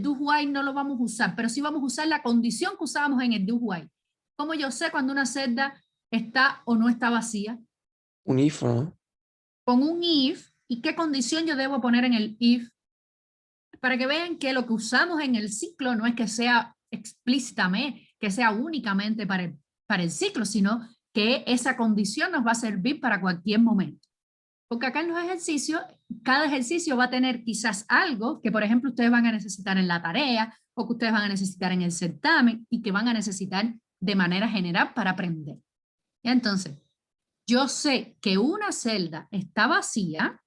do while, no lo vamos a usar, pero sí vamos a usar la condición que usábamos en el do while. ¿Cómo yo sé cuando una celda está o no está vacía? Un if, ¿no? Con un if. ¿Y qué condición yo debo poner en el if? Para que vean que lo que usamos en el ciclo no es que sea explícitamente, que sea únicamente para el ciclo, sino que esa condición nos va a servir para cualquier momento. Porque acá en los ejercicios, cada ejercicio va a tener quizás algo que, por ejemplo, ustedes van a necesitar en la tarea o que ustedes van a necesitar en el certamen y que van a necesitar de manera general para aprender. ¿Ya? Entonces, yo sé que una celda está vacía.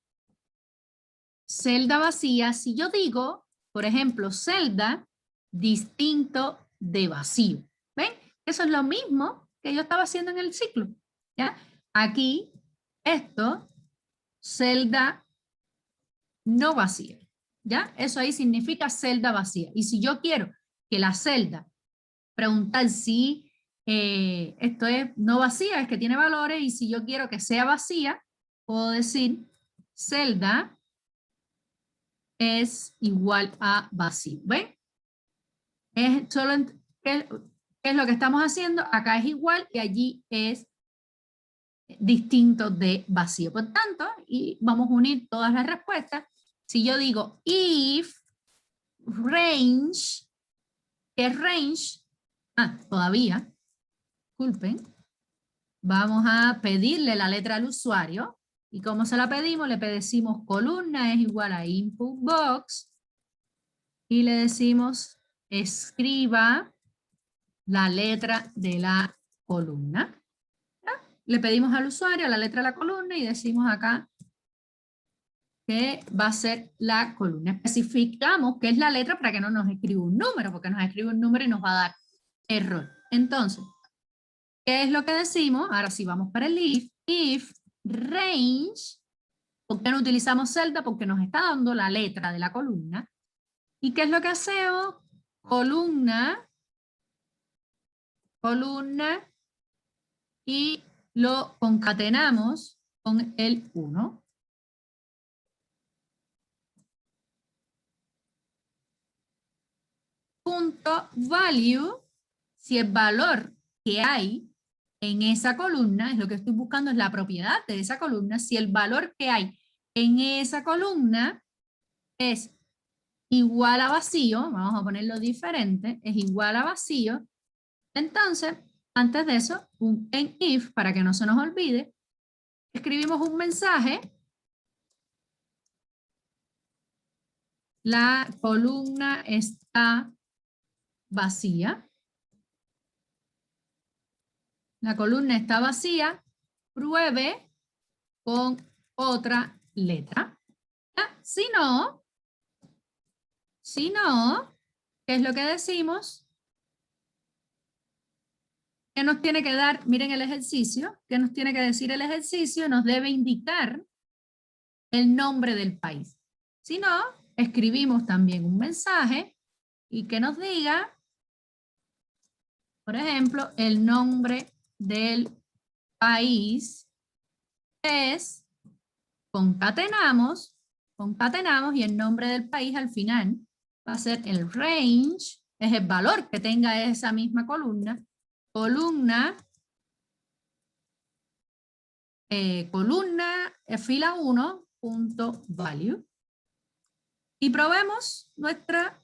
Celda vacía, si yo digo, por ejemplo, celda distinto de vacío. ¿Ven? Eso es lo mismo que yo estaba haciendo en el ciclo. ¿Ya? Aquí, esto, celda no vacía. ¿Ya? Eso ahí significa celda vacía. Y si yo quiero que la celda, preguntar si esto es no vacía, es que tiene valores, y si yo quiero que sea vacía, puedo decir celda es igual a vacío. ¿Ven? Es solo, ¿qué es lo que estamos haciendo? Acá es igual y allí es distinto de vacío. Por tanto, y vamos a unir todas las respuestas. Si yo digo if range, ¿qué es range? Todavía, disculpen. Vamos a pedirle la letra al usuario. ¿Y cómo se la pedimos? Le decimos columna es igual a input box. Y le decimos escriba la letra de la columna. ¿Ya? Le pedimos al usuario la letra de la columna y decimos acá que va a ser la columna. Especificamos qué es la letra para que no nos escriba un número, porque nos escribe un número y nos va a dar error. Entonces, ¿qué es lo que decimos? Ahora sí vamos para el if range, ¿por qué no utilizamos celda? Porque nos está dando la letra de la columna. ¿Y qué es lo que hacemos? Columna, y lo concatenamos con el 1. Punto value, si el valor que hay en esa columna, es lo que estoy buscando, es la propiedad de esa columna, si el valor que hay en esa columna es igual a vacío, vamos a ponerlo diferente, es igual a vacío, entonces, antes de eso, un en if, para que no se nos olvide, escribimos un mensaje, la columna está vacía, la columna está vacía, pruebe con otra letra. ¿Ya? Si no, ¿qué es lo que decimos? ¿Qué nos tiene que dar? Miren el ejercicio. ¿Qué nos tiene que decir el ejercicio? Nos debe indicar el nombre del país. Si no, escribimos también un mensaje y que nos diga, por ejemplo, el nombre del país es, concatenamos y el nombre del país al final va a ser el range, es el valor que tenga esa misma columna, fila 1, punto value. Y probemos nuestra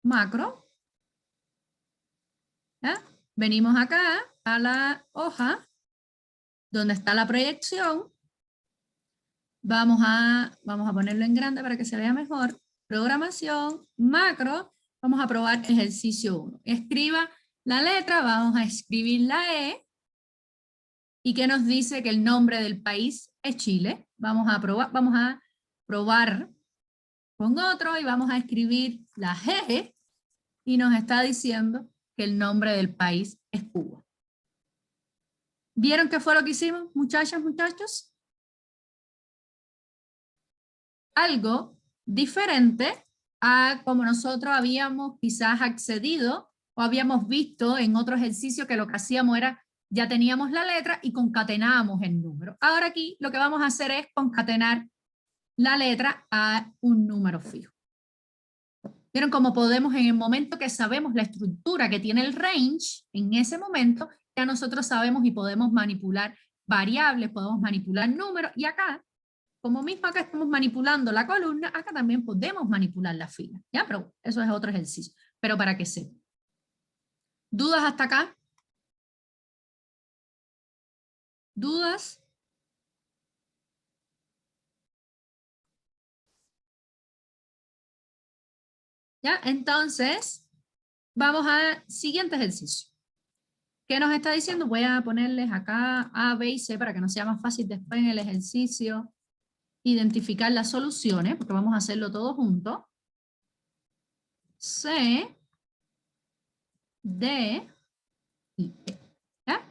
macro. ¿Ya? Venimos acá a la hoja donde está la proyección. Vamos a ponerlo en grande para que se vea mejor. Programación, macro. Vamos a probar ejercicio 1. Escriba la letra, vamos a escribir la E. ¿Y qué nos dice? Que el nombre del país es Chile. Vamos a probar con otro y vamos a escribir la G y nos está diciendo que el nombre del país es Cuba. ¿Vieron qué fue lo que hicimos, muchachas, muchachos? Algo diferente a como nosotros habíamos quizás accedido o habíamos visto en otro ejercicio, que lo que hacíamos era, ya teníamos la letra y concatenábamos el número. Ahora aquí lo que vamos a hacer es concatenar la letra a un número fijo. ¿Vieron cómo podemos, en el momento que sabemos la estructura que tiene el range, en ese momento ya nosotros sabemos y podemos manipular variables, podemos manipular números, y acá, como mismo acá estamos manipulando la columna, acá también podemos manipular la fila, ¿ya? Pero eso es otro ejercicio, pero para que sepan. ¿Dudas hasta acá? ¿Dudas? ¿Ya? Entonces, vamos al siguiente ejercicio. ¿Qué nos está diciendo? Voy a ponerles acá A, B y C para que nos sea más fácil después en el ejercicio identificar las soluciones, porque vamos a hacerlo todo junto. C, D y E. ¿Ya?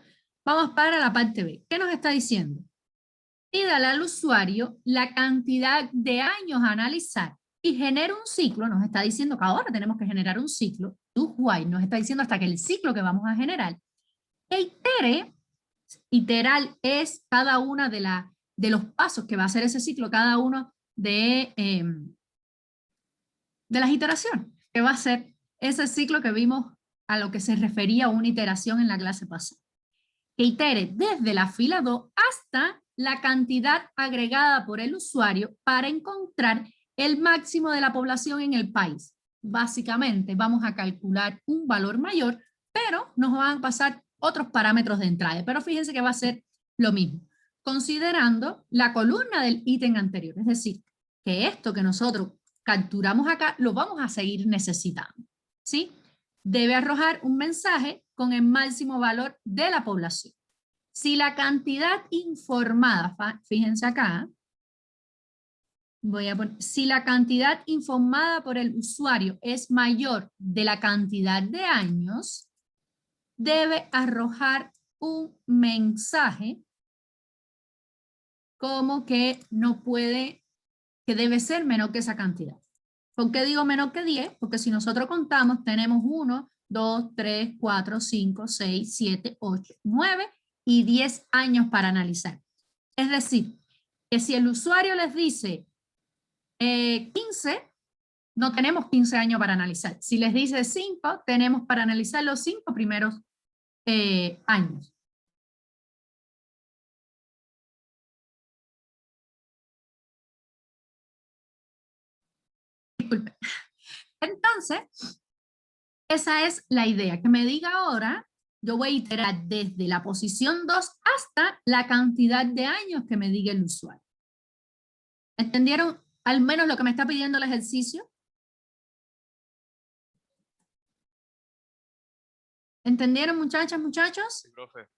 Vamos para la parte B. ¿Qué nos está diciendo? pídale al usuario la cantidad de años a analizar y genera un ciclo, nos está diciendo que ahora tenemos que generar un ciclo, do while nos está diciendo hasta que el ciclo que vamos a generar, e itere, iteral es cada una de los pasos que va a hacer ese ciclo, cada uno de las iteraciones, que va a ser ese ciclo que vimos a lo que se refería a una iteración en la clase pasada. Que itere desde la fila 2 hasta la cantidad agregada por el usuario para encontrar el máximo de la población en el país. Básicamente vamos a calcular un valor mayor, pero nos van a pasar otros parámetros de entrada. Pero fíjense que va a ser lo mismo, considerando la columna del ítem anterior. Es decir, que esto que nosotros capturamos acá lo vamos a seguir necesitando, ¿sí? Debe arrojar un mensaje con el máximo valor de la población. Si la cantidad informada, fíjense acá, voy a poner, si la cantidad informada por el usuario es mayor de la cantidad de años, debe arrojar un mensaje como que no puede, que debe ser menor que esa cantidad. ¿Por qué digo menor que 10? Porque si nosotros contamos, tenemos 1, 2, 3, 4, 5, 6, 7, 8, 9 y 10 años para analizar. Es decir, que si el usuario les dice 15, no tenemos 15 años para analizar. Si les dice 5, tenemos para analizar los 5 primeros años. Disculpe. Entonces, esa es la idea, que me diga ahora, yo voy a iterar desde la posición 2 hasta la cantidad de años que me diga el usuario. ¿Entendieron al menos lo que me está pidiendo el ejercicio? ¿Entendieron, muchachas, muchachos? Sí, profe.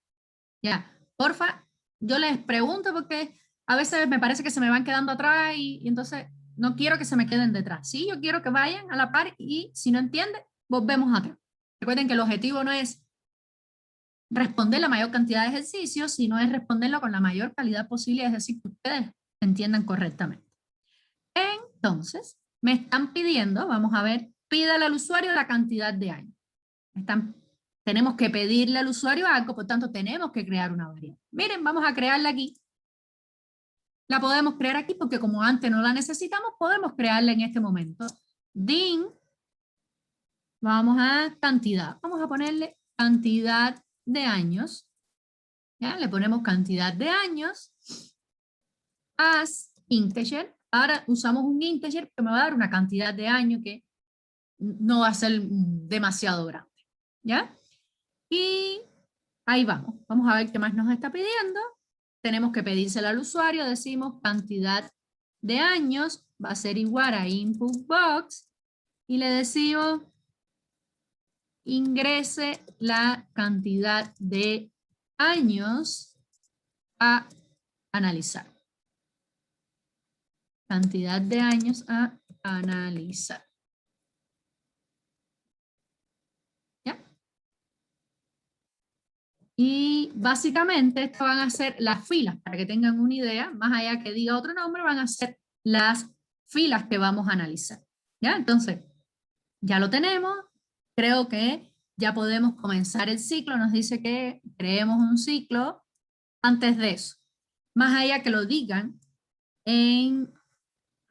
Ya, porfa, yo les pregunto porque a veces me parece que se me van quedando atrás y entonces no quiero que se me queden detrás. Sí, yo quiero que vayan a la par y si no entienden, volvemos atrás. Recuerden que el objetivo no es responder la mayor cantidad de ejercicios, sino es responderlo con la mayor calidad posible, es decir, que ustedes entiendan correctamente. Entonces, me están pidiendo, vamos a ver, pídale al usuario la cantidad de años. Tenemos que pedirle al usuario algo, por tanto tenemos que crear una variable. Miren, vamos a crearla aquí. La podemos crear aquí porque como antes no la necesitamos, podemos crearla en este momento. Din, vamos a cantidad. Vamos a ponerle cantidad de años. ¿Ya? Le ponemos cantidad de años. As integer. Ahora usamos un integer que me va a dar una cantidad de años que no va a ser demasiado grande. ¿Ya? Y ahí vamos. Vamos a ver qué más nos está pidiendo. Tenemos que pedírselo al usuario. Decimos cantidad de años. Va a ser igual a input box. Y le decimos ingrese la cantidad de años a analizar. Cantidad de años a analizar. ¿Ya? Y básicamente esto van a ser las filas, para que tengan una idea, más allá que diga otro nombre, van a ser las filas que vamos a analizar. ¿Ya? Entonces, ya lo tenemos. Creo que ya podemos comenzar el ciclo. Nos dice que creemos un ciclo. Antes de eso, más allá que lo digan,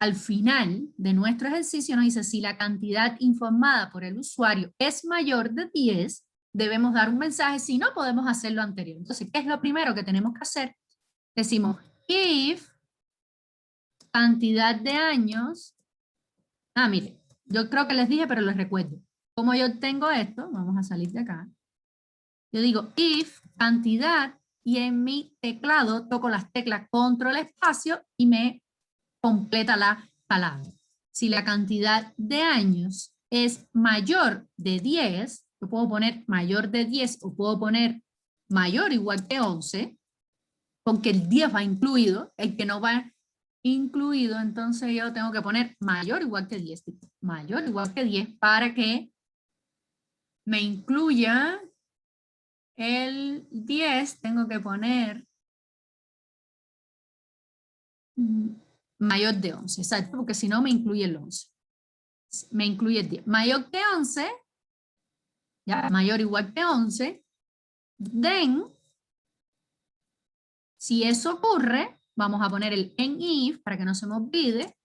al final de nuestro ejercicio nos dice si la cantidad informada por el usuario es mayor de 10, debemos dar un mensaje, si no podemos hacer lo anterior. Entonces, ¿qué es lo primero que tenemos que hacer? Decimos if cantidad de años, mire, yo creo que les dije, pero les recuerdo. Como yo tengo esto, vamos a salir de acá. Yo digo if cantidad y en mi teclado toco las teclas control espacio y me completa la palabra. Si la cantidad de años es mayor de 10, yo puedo poner mayor de 10 o puedo poner mayor o igual que 11, porque el 10 va incluido, el que no va incluido, entonces yo tengo que poner mayor o igual que 10, mayor o igual que 10 para que me incluya el 10, tengo que poner mayor de 11, exacto, porque si no me incluye el 11. Me incluye el 10. Mayor que 11, ya, mayor o igual que 11, then, si eso ocurre, vamos a poner el en if para que no se me olvide.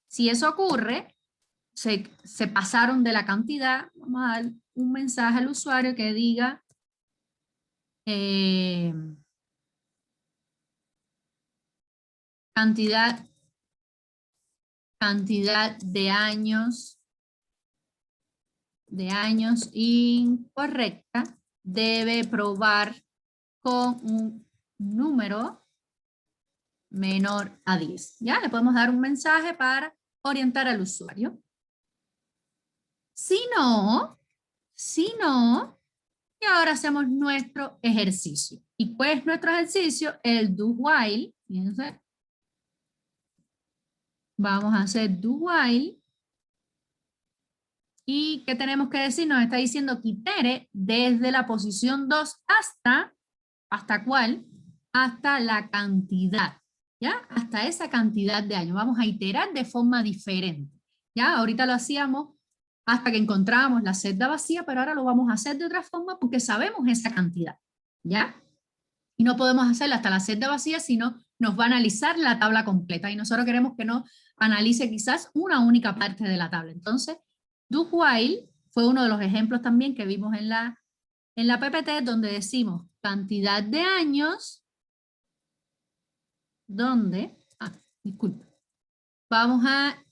Si eso ocurre, se pasaron de la cantidad, vamos a dar un mensaje al usuario que diga cantidad de años incorrecta, debe probar con un número menor a 10. Ya le podemos dar un mensaje para orientar al usuario. Si no, y ahora hacemos nuestro ejercicio. ¿Y cuál es nuestro ejercicio? El do while. Fíjense. Vamos a hacer do while. ¿Y qué tenemos que decir? Nos está diciendo que itere desde la posición 2 ¿hasta cuál? Hasta la cantidad, ¿ya? Hasta esa cantidad de años. Vamos a iterar de forma diferente, ¿ya? Ahorita lo hacíamos hasta que encontrábamos la celda vacía, pero ahora lo vamos a hacer de otra forma porque sabemos esa cantidad, ¿ya? Y no podemos hacerla hasta la celda vacía, sino nos va a analizar la tabla completa. Y nosotros queremos que nos analice quizás una única parte de la tabla. Entonces, do while fue uno de los ejemplos también que vimos en la PPT, donde decimos cantidad de años, donde, disculpe, vamos a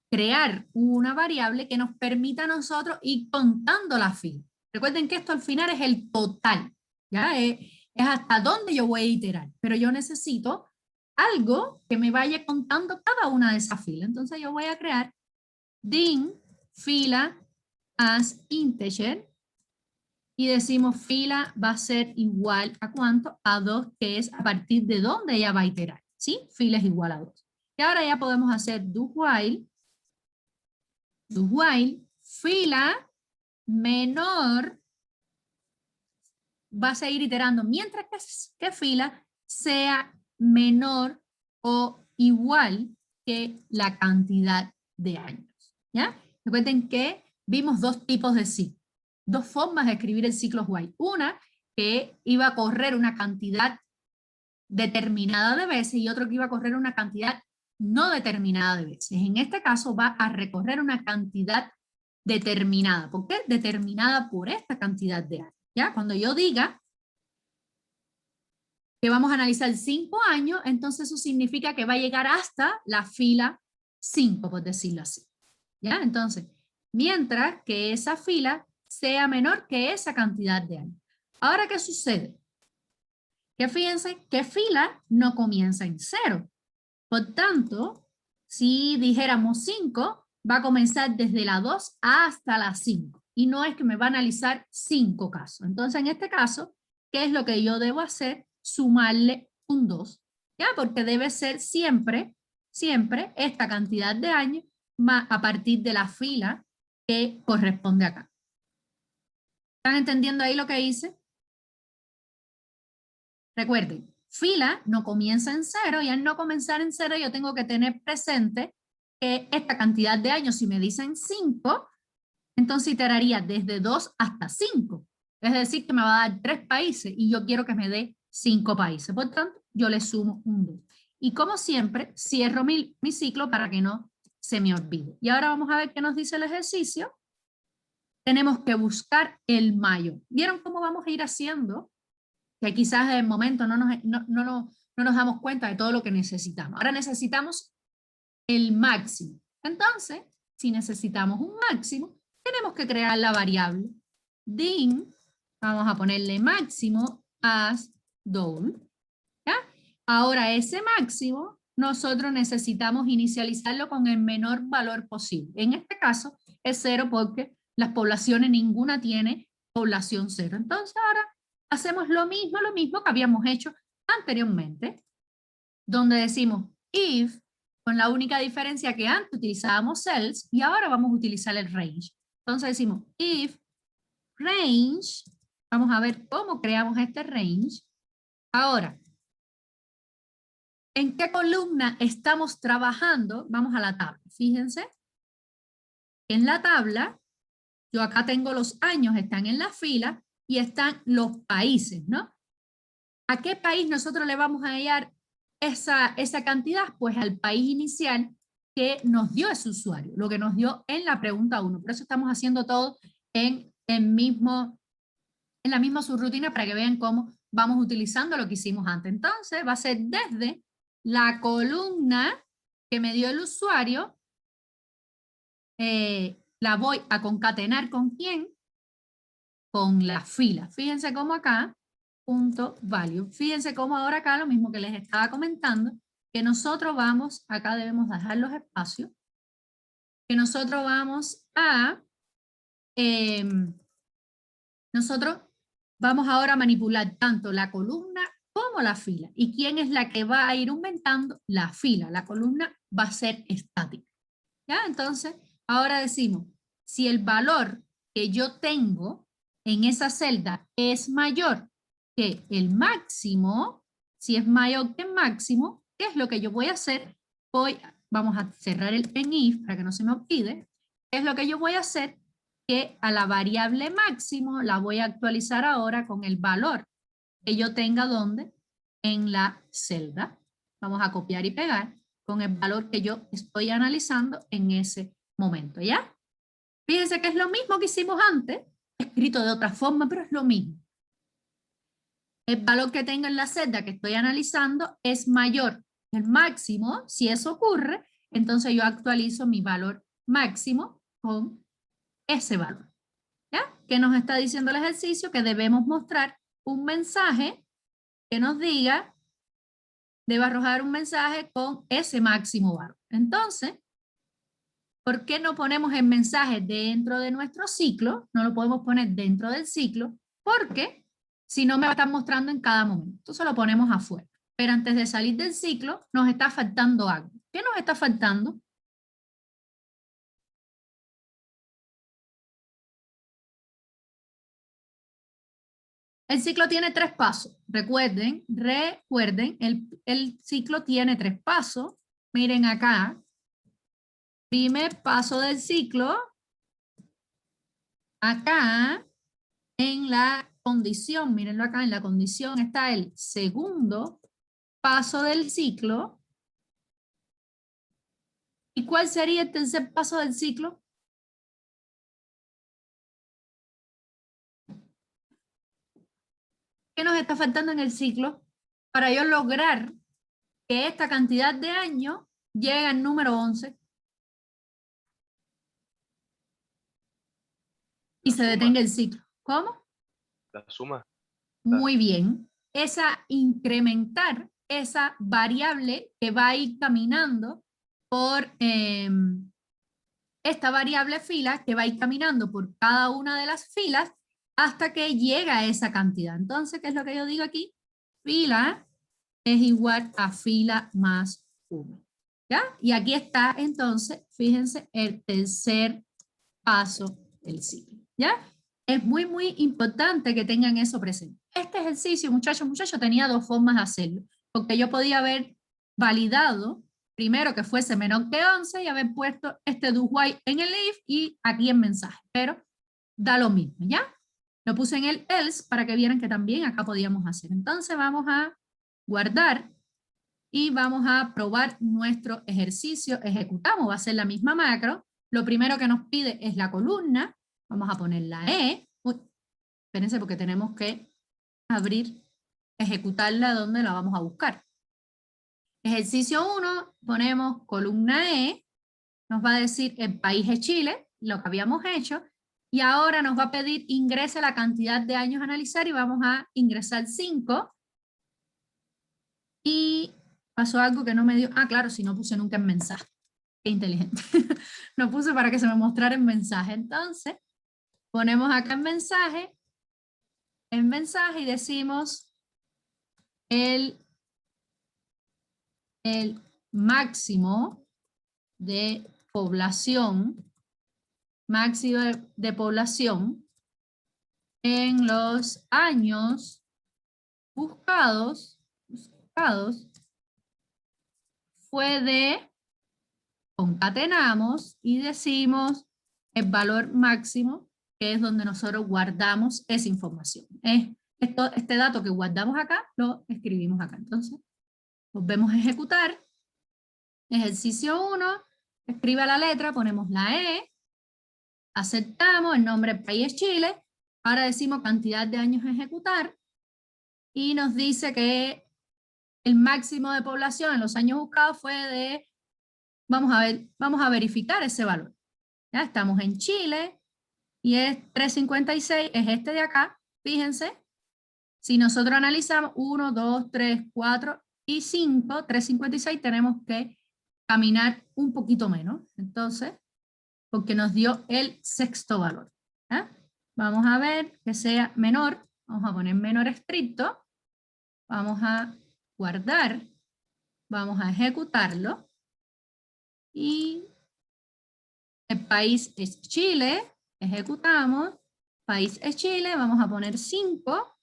crear una variable que nos permita a nosotros ir contando la fila. Recuerden que esto al final es el total, ¿ya? Es hasta dónde yo voy a iterar, pero yo necesito algo que me vaya contando cada una de esas filas. Entonces yo voy a crear din fila as integer y decimos fila va a ser igual a ¿cuánto? A 2, que es a partir de donde ella va a iterar, ¿sí? Fila es igual a 2. Y ahora ya podemos hacer do while fila menor va a seguir iterando mientras que fila sea menor o igual que la cantidad de años, ¿ya? Recuerden que vimos dos tipos de ciclo, dos formas de escribir el ciclo while. Una que iba a correr una cantidad determinada de veces y otro que iba a correr una cantidad no determinada de veces. En este caso va a recorrer una cantidad determinada. ¿Por qué? Determinada por esta cantidad de años. ¿Ya? Cuando yo diga que vamos a analizar 5 años, entonces eso significa que va a llegar hasta la fila 5, por decirlo así. ¿Ya? Entonces, mientras que esa fila sea menor que esa cantidad de años. Ahora, ¿qué sucede? Que fíjense que fila no comienza en 0. Por tanto, si dijéramos 5, va a comenzar desde la 2 hasta la 5. Y no es que me va a analizar 5 casos. Entonces, en este caso, ¿qué es lo que yo debo hacer? Sumarle un 2. ¿Ya? Porque debe ser siempre esta cantidad de años más a partir de la fila que corresponde acá. ¿Están entendiendo ahí lo que hice? Recuerden, fila no comienza en 0 y al no comenzar en 0 yo tengo que tener presente que esta cantidad de años, si me dicen 5, entonces iteraría desde 2 hasta 5. Es decir, que me va a dar 3 países y yo quiero que me dé 5 países. Por tanto, yo le sumo un 2. Y como siempre, cierro mi ciclo para que no se me olvide. Y ahora vamos a ver qué nos dice el ejercicio. Tenemos que buscar el mayo. ¿Vieron cómo vamos a ir haciendo? Que quizás en el momento no nos damos cuenta de todo lo que necesitamos. Ahora necesitamos el máximo. Entonces, si necesitamos un máximo, tenemos que crear la variable din, vamos a ponerle máximo as goal. ¿Ya? Ahora ese máximo, nosotros necesitamos inicializarlo con el menor valor posible. En este caso es 0 porque las poblaciones, ninguna tiene población 0. Entonces ahora hacemos lo mismo que habíamos hecho anteriormente, donde decimos if, con la única diferencia que antes utilizábamos else, y ahora vamos a utilizar el range. Entonces decimos if range, vamos a ver cómo creamos este range. Ahora, ¿En qué columna estamos trabajando? Vamos a la tabla. Fíjense, en la tabla, yo acá tengo los años, están en la fila, y están los países, ¿no? ¿A qué país nosotros le vamos a hallar esa cantidad? Pues al país inicial que nos dio ese usuario, lo que nos dio en la pregunta 1. Por eso estamos haciendo todo en la misma subrutina para que vean cómo vamos utilizando lo que hicimos antes. Entonces va a ser desde la columna que me dio el usuario, la voy a concatenar ¿con quién? Con la fila. Fíjense cómo acá, punto value. Fíjense cómo ahora acá, lo mismo que les estaba comentando, que nosotros vamos, acá debemos dejar los espacios, que nosotros vamos a, nosotros vamos ahora a manipular tanto la columna como la fila. ¿Y quién es la que va a ir aumentando? La fila. La columna va a ser estática. ¿Ya? Entonces, ahora decimos, si el valor que yo tengo en esa celda es mayor que el máximo, si es mayor que el máximo, ¿qué es lo que yo voy a hacer? Vamos a cerrar el en if para que no se me olvide. ¿Qué es lo que yo voy a hacer? Que a la variable máximo la voy a actualizar ahora con el valor que yo tenga donde en la celda. Vamos a copiar y pegar con el valor que yo estoy analizando en ese momento, ¿ya? Fíjense que es lo mismo que hicimos antes, escrito de otra forma, pero es lo mismo. El valor que tengo en la celda que estoy analizando es mayor que el máximo. Si eso ocurre, entonces yo actualizo mi valor máximo con ese valor. ¿Ya? ¿Qué nos está diciendo el ejercicio? Que debemos mostrar un mensaje que nos diga, debe arrojar un mensaje con ese máximo valor. Entonces, ¿por qué no ponemos el mensaje dentro de nuestro ciclo? No lo podemos poner dentro del ciclo, porque si no me va a estar mostrando en cada momento. Entonces lo ponemos afuera. Pero antes de salir del ciclo, nos está faltando algo. ¿Qué nos está faltando? El ciclo tiene 3 pasos. Recuerden, el ciclo tiene 3 pasos. Miren acá. Primer paso del ciclo. Acá, en la condición, mírenlo acá, en la condición está el segundo paso del ciclo. ¿Y cuál sería el tercer paso del ciclo? ¿Qué nos está faltando en el ciclo? Para yo lograr que esta cantidad de años llegue al número 11. Y se detenga el ciclo. ¿Cómo? La suma. Muy bien. Incrementar esa variable que va a ir caminando por esta variable fila que va a ir caminando por cada una de las filas hasta que llega a esa cantidad. Entonces, ¿qué es lo que yo digo aquí? Fila es igual a fila más 1. ¿Ya? Y aquí está, entonces, fíjense, el tercer paso del ciclo. ¿Ya? Es muy, muy importante que tengan eso presente. Este ejercicio, muchachos, tenía 2 formas de hacerlo. Porque yo podía haber validado, primero que fuese menor que 11 y haber puesto este do while en el if y aquí en mensaje. Pero da lo mismo, ¿ya? Lo puse en el else para que vieran que también acá podíamos hacer. Entonces vamos a guardar y vamos a probar nuestro ejercicio. Ejecutamos, va a ser la misma macro. Lo primero que nos pide es la columna. Vamos a poner la E. Uy, espérense porque tenemos que abrir, ejecutarla donde la vamos a buscar. Ejercicio 1, ponemos columna E. Nos va a decir el país es Chile, lo que habíamos hecho. Y ahora nos va a pedir ingrese la cantidad de años a analizar y vamos a ingresar 5. Y pasó algo que no me dio. Ah, claro, si no puse nunca en mensaje. Qué inteligente. No puse para que se me mostrara en mensaje. Entonces, ponemos acá en mensaje y decimos el máximo de población, en los años buscados fue de, concatenamos y decimos el valor máximo, que es donde nosotros guardamos esa información. Este dato que guardamos acá, lo escribimos acá. Entonces, volvemos a ejecutar. Ejercicio 1, escribe la letra, ponemos la E, aceptamos, el nombre del país es Chile, ahora decimos cantidad de años a ejecutar, y nos dice que el máximo de población en los años buscados fue de, vamos a verificar ese valor. Ya estamos en Chile, y es 356, es este de acá, fíjense, si nosotros analizamos 1, 2, 3, 4 y 5, 356, tenemos que caminar un poquito menos, entonces, porque nos dio el sexto valor. ¿Eh? Vamos a ver que sea menor, vamos a poner menor estricto, vamos a guardar, vamos a ejecutarlo, y el país es Chile, ejecutamos, país es Chile, vamos a poner 5,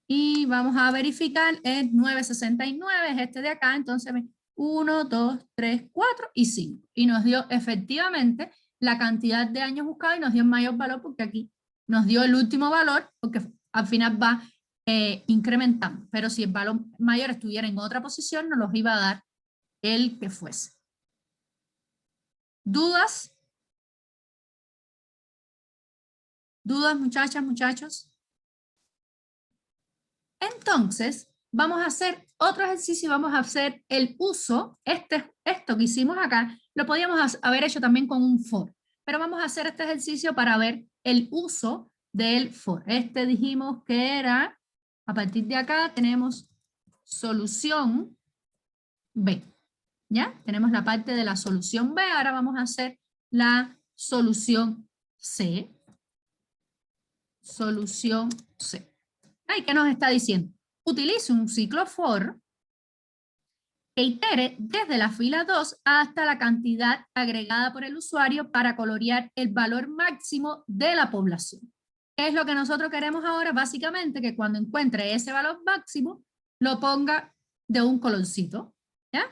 y vamos a verificar, es 969, es este de acá, entonces 1, 2, 3, 4 y 5. Y nos dio efectivamente la cantidad de años buscados y nos dio el mayor valor porque aquí nos dio el último valor, porque al final va incrementando. Pero si el valor mayor estuviera en otra posición, nos los iba a dar el que fuese. ¿Dudas? ¿Dudas, muchachas, muchachos? Entonces, vamos a hacer otro ejercicio y vamos a hacer el uso, esto que hicimos acá, lo podíamos haber hecho también con un for, pero vamos a hacer este ejercicio para ver el uso del for. Este dijimos que era, a partir de acá tenemos solución B, ¿ya? Tenemos la parte de la solución B, ahora vamos a hacer la solución C. Solución C. ¿Y qué nos está diciendo? Utilice un ciclo for que itere desde la fila 2 hasta la cantidad agregada por el usuario para colorear el valor máximo de la población. ¿Qué es lo que nosotros queremos ahora? Básicamente que cuando encuentre ese valor máximo, lo ponga de un colorcito. ¿Ya?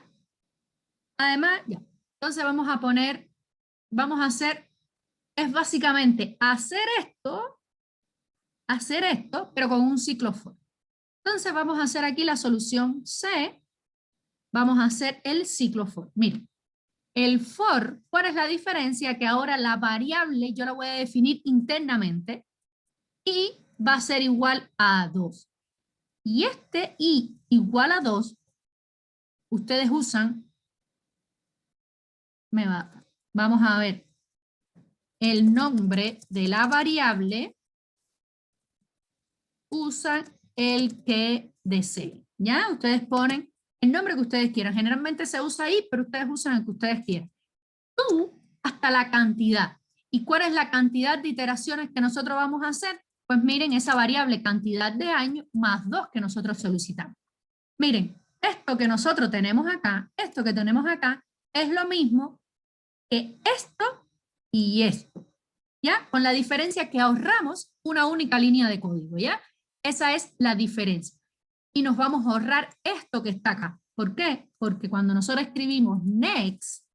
Además, ya. Entonces vamos a hacer, es básicamente hacer esto, pero con un ciclo for. Entonces vamos a hacer aquí la solución C, vamos a hacer el ciclo for. Miren, el for, ¿cuál es la diferencia? Que ahora la variable yo la voy a definir internamente y va a ser igual a 2. Y este i igual a 2, ustedes usan, vamos a ver, el nombre de la variable, usan el que deseen, ¿ya? Ustedes ponen el nombre que ustedes quieran. Generalmente se usa ahí, pero ustedes usan el que ustedes quieran. Tú, hasta la cantidad. ¿Y cuál es la cantidad de iteraciones que nosotros vamos a hacer? Pues miren esa variable cantidad de años más 2 que nosotros solicitamos. Miren, esto que nosotros tenemos acá, esto que tenemos acá, es lo mismo que esto y esto, ¿ya? Con la diferencia que ahorramos una única línea de código, ¿ya? Esa es la diferencia. Y nos vamos a ahorrar esto que está acá. ¿Por qué? Porque cuando nosotros escribimos next,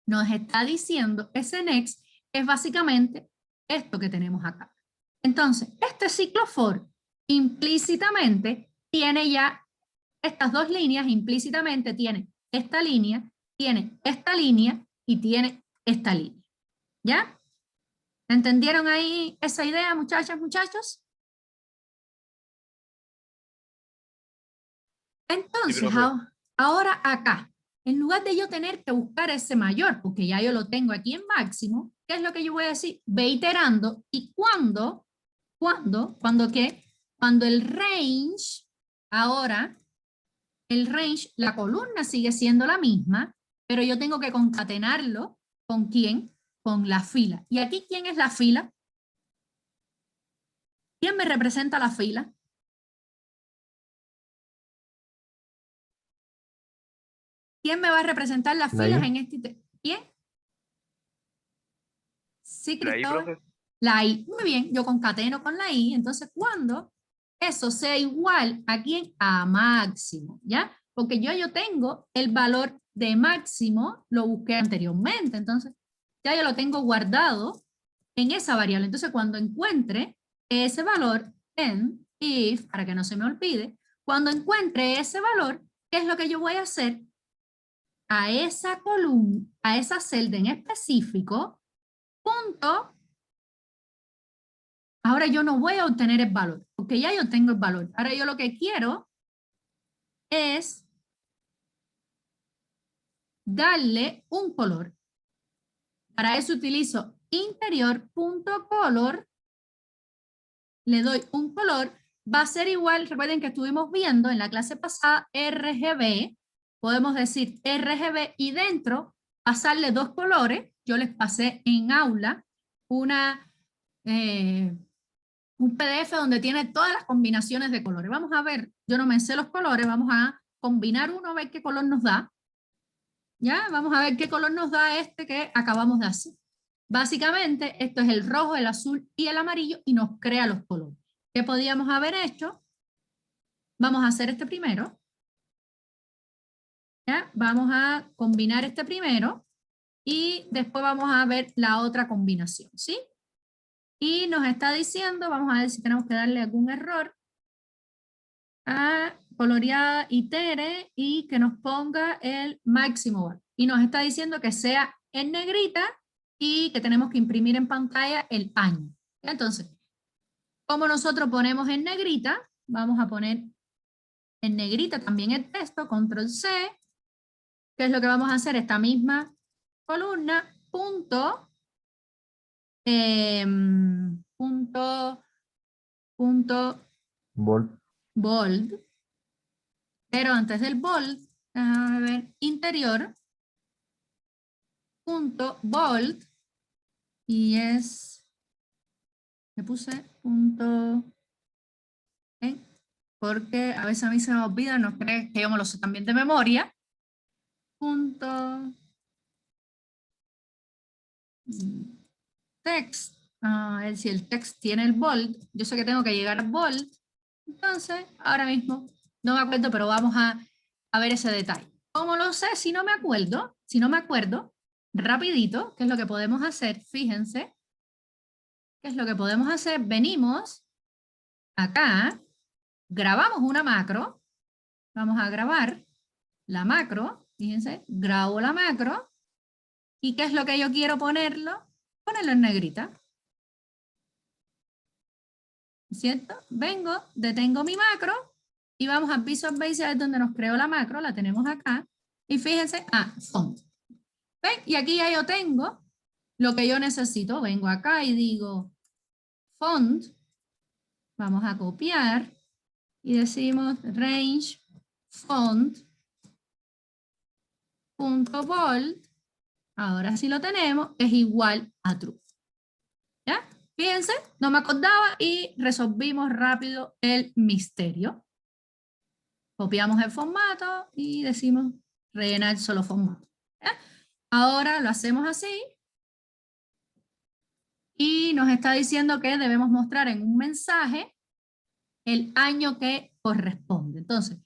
nos está diciendo, ese next es básicamente esto que tenemos acá. Entonces, este ciclo for implícitamente tiene ya estas dos líneas, implícitamente tiene esta línea y tiene esta línea. ¿Ya? ¿Entendieron ahí esa idea, muchachas, muchachos? Entonces, ahora acá, en lugar de yo tener que buscar ese mayor, porque ya yo lo tengo aquí en máximo, ¿qué es lo que yo voy a decir? Ve iterando, y cuando ¿qué? Cuando el range, ahora, el range, la columna sigue siendo la misma, pero yo tengo que concatenarlo, ¿con quién? Con la fila. ¿Y aquí quién es la fila? ¿Quién me representa la fila? ¿Quién me va a representar las filas en este? ¿Quién? Sí, Cristóbal. La I. Muy bien, yo concateno con la I. Entonces, cuando eso sea igual a quién? A máximo, ¿ya? Porque yo tengo el valor de máximo, lo busqué anteriormente, entonces ya yo lo tengo guardado en esa variable. Entonces cuando encuentre ese valor en if, para que no se me olvide, cuando encuentre ese valor, ¿qué es lo que yo voy a hacer? A esa columna, a esa celda en específico, punto. Ahora yo no voy a obtener el valor, porque ya yo tengo el valor. Ahora yo lo que quiero es darle un color. Para eso utilizo interior.color, le doy un color, va a ser igual, recuerden que estuvimos viendo en la clase pasada RGB, podemos decir RGB y dentro pasarle dos colores. Yo les pasé en aula un PDF donde tiene todas las combinaciones de colores. Vamos a ver, yo no me sé los colores, vamos a combinar uno, a ver qué color nos da. ¿Ya? Vamos a ver qué color nos da este que acabamos de hacer. Básicamente, esto es el rojo, el azul y el amarillo y nos crea los colores. ¿Qué podíamos haber hecho? Vamos a hacer este primero. ¿Ya? Vamos a combinar este primero y después vamos a ver la otra combinación, ¿sí? Y nos está diciendo, vamos a ver si tenemos que darle algún error a coloreada itere y que nos ponga el máximo valor. Y nos está diciendo que sea en negrita y que tenemos que imprimir en pantalla el año. Entonces, como nosotros ponemos en negrita, vamos a poner en negrita también el texto, control C. ¿Qué es lo que vamos a hacer? Esta misma columna, punto bold, pero antes del bold, a ver, interior, punto bold, y es, le puse punto, porque a veces a mí se me olvida, no crees que yo me lo sé también de memoria, punto text, es decir, el text tiene el bold, yo sé que tengo que llegar a bold, entonces ahora mismo no me acuerdo, pero vamos a ver ese detalle. ¿Cómo lo sé? Si no me acuerdo, rapidito, ¿qué es lo que podemos hacer? Fíjense, ¿qué es lo que podemos hacer? Venimos acá, grabamos una macro, vamos a grabar la macro, fíjense, grabo la macro, ¿y qué es lo que yo quiero ponerlo? Ponerlo en negrita. ¿Cierto? Vengo, detengo mi macro, y vamos a Visual Basic, donde nos creó la macro, la tenemos acá, y fíjense, font. ¿Ven? Y aquí ya yo tengo lo que yo necesito, vengo acá y digo font, vamos a copiar, y decimos range font punto bold, ahora sí lo tenemos, es igual a true. ¿Ya? Fíjense, no me acordaba y resolvimos rápido el misterio. Copiamos el formato y decimos rellenar solo formato. ¿Ya? Ahora lo hacemos así. Y nos está diciendo que debemos mostrar en un mensaje el año que corresponde. Entonces,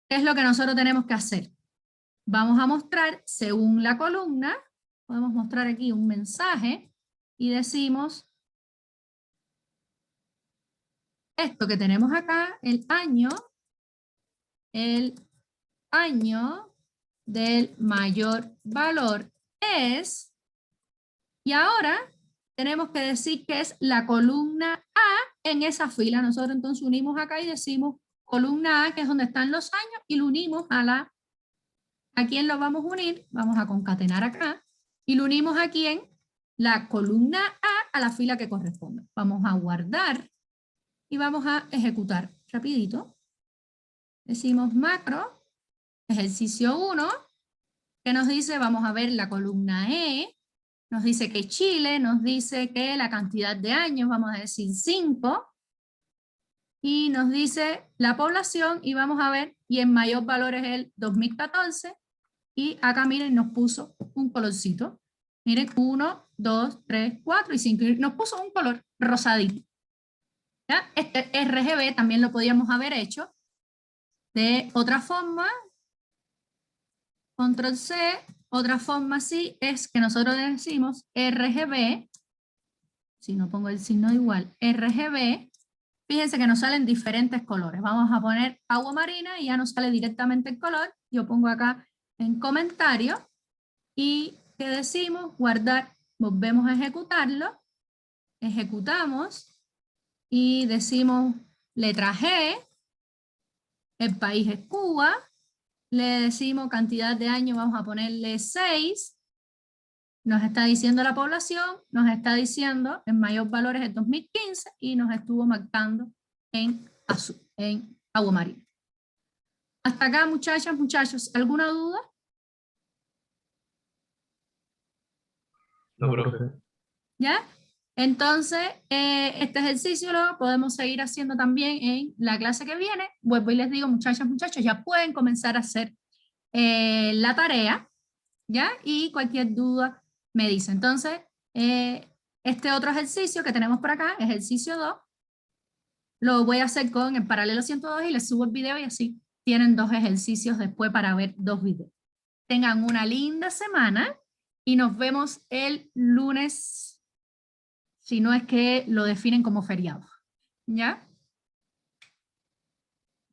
¿qué es lo que nosotros tenemos que hacer? Vamos a mostrar según la columna, podemos mostrar aquí un mensaje y decimos esto que tenemos acá, el año del mayor valor es, y ahora tenemos que decir que es la columna A en esa fila. Nosotros entonces unimos acá y decimos columna A, que es donde están los años, y lo unimos ¿a quién lo vamos a unir? Vamos a concatenar acá, y lo unimos aquí en la columna A la fila que corresponde. Vamos a guardar, y vamos a ejecutar rapidito. Decimos macro, ejercicio 1, que nos dice, vamos a ver la columna E, nos dice que Chile, nos dice que la cantidad de años, vamos a decir 5, y nos dice la población, y vamos a ver, y el mayor valor es el 2014, y acá miren, nos puso un colorcito. Miren, 1, 2, 3, 4 y 5, y nos puso un color rosadito. ¿Ya? Este RGB también lo podíamos haber hecho De otra forma, control C, otra forma sí es que nosotros decimos RGB, si no pongo el signo igual, RGB, fíjense que nos salen diferentes colores. Vamos a poner agua marina y ya nos sale directamente el color. Yo pongo acá en comentario y ¿qué decimos? Guardar, volvemos a ejecutarlo, ejecutamos y decimos letra G, el país es Cuba, le decimos cantidad de años, vamos a ponerle 6, nos está diciendo la población, nos está diciendo el mayor valor es el 2015 y nos estuvo marcando en azul, en agua marina. Hasta acá, muchachas, muchachos, ¿alguna duda? No, profe. ¿Ya? Entonces, este ejercicio lo podemos seguir haciendo también en la clase que viene. Vuelvo y les digo, muchachas, muchachos, ya pueden comenzar a hacer la tarea, ¿ya? Y cualquier duda me dice. Entonces, este otro ejercicio que tenemos por acá, ejercicio 2, lo voy a hacer con el paralelo 102 y les subo el video y así tienen 2 ejercicios después para ver 2 videos. Tengan una linda semana y nos vemos el lunes, si no es que lo definen como feriado. ¿Ya?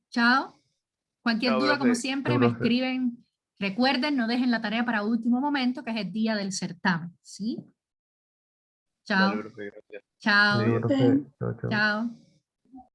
Chao. Cualquier Chao, duda, como profe. siempre, Chao, me profe. escriben. Recuerden, no dejen la tarea para último momento, que es el día del certamen. ¿Sí? Chao. Vale, profe, gracias. Chao. Chao, profe. Chao, chao. Chao.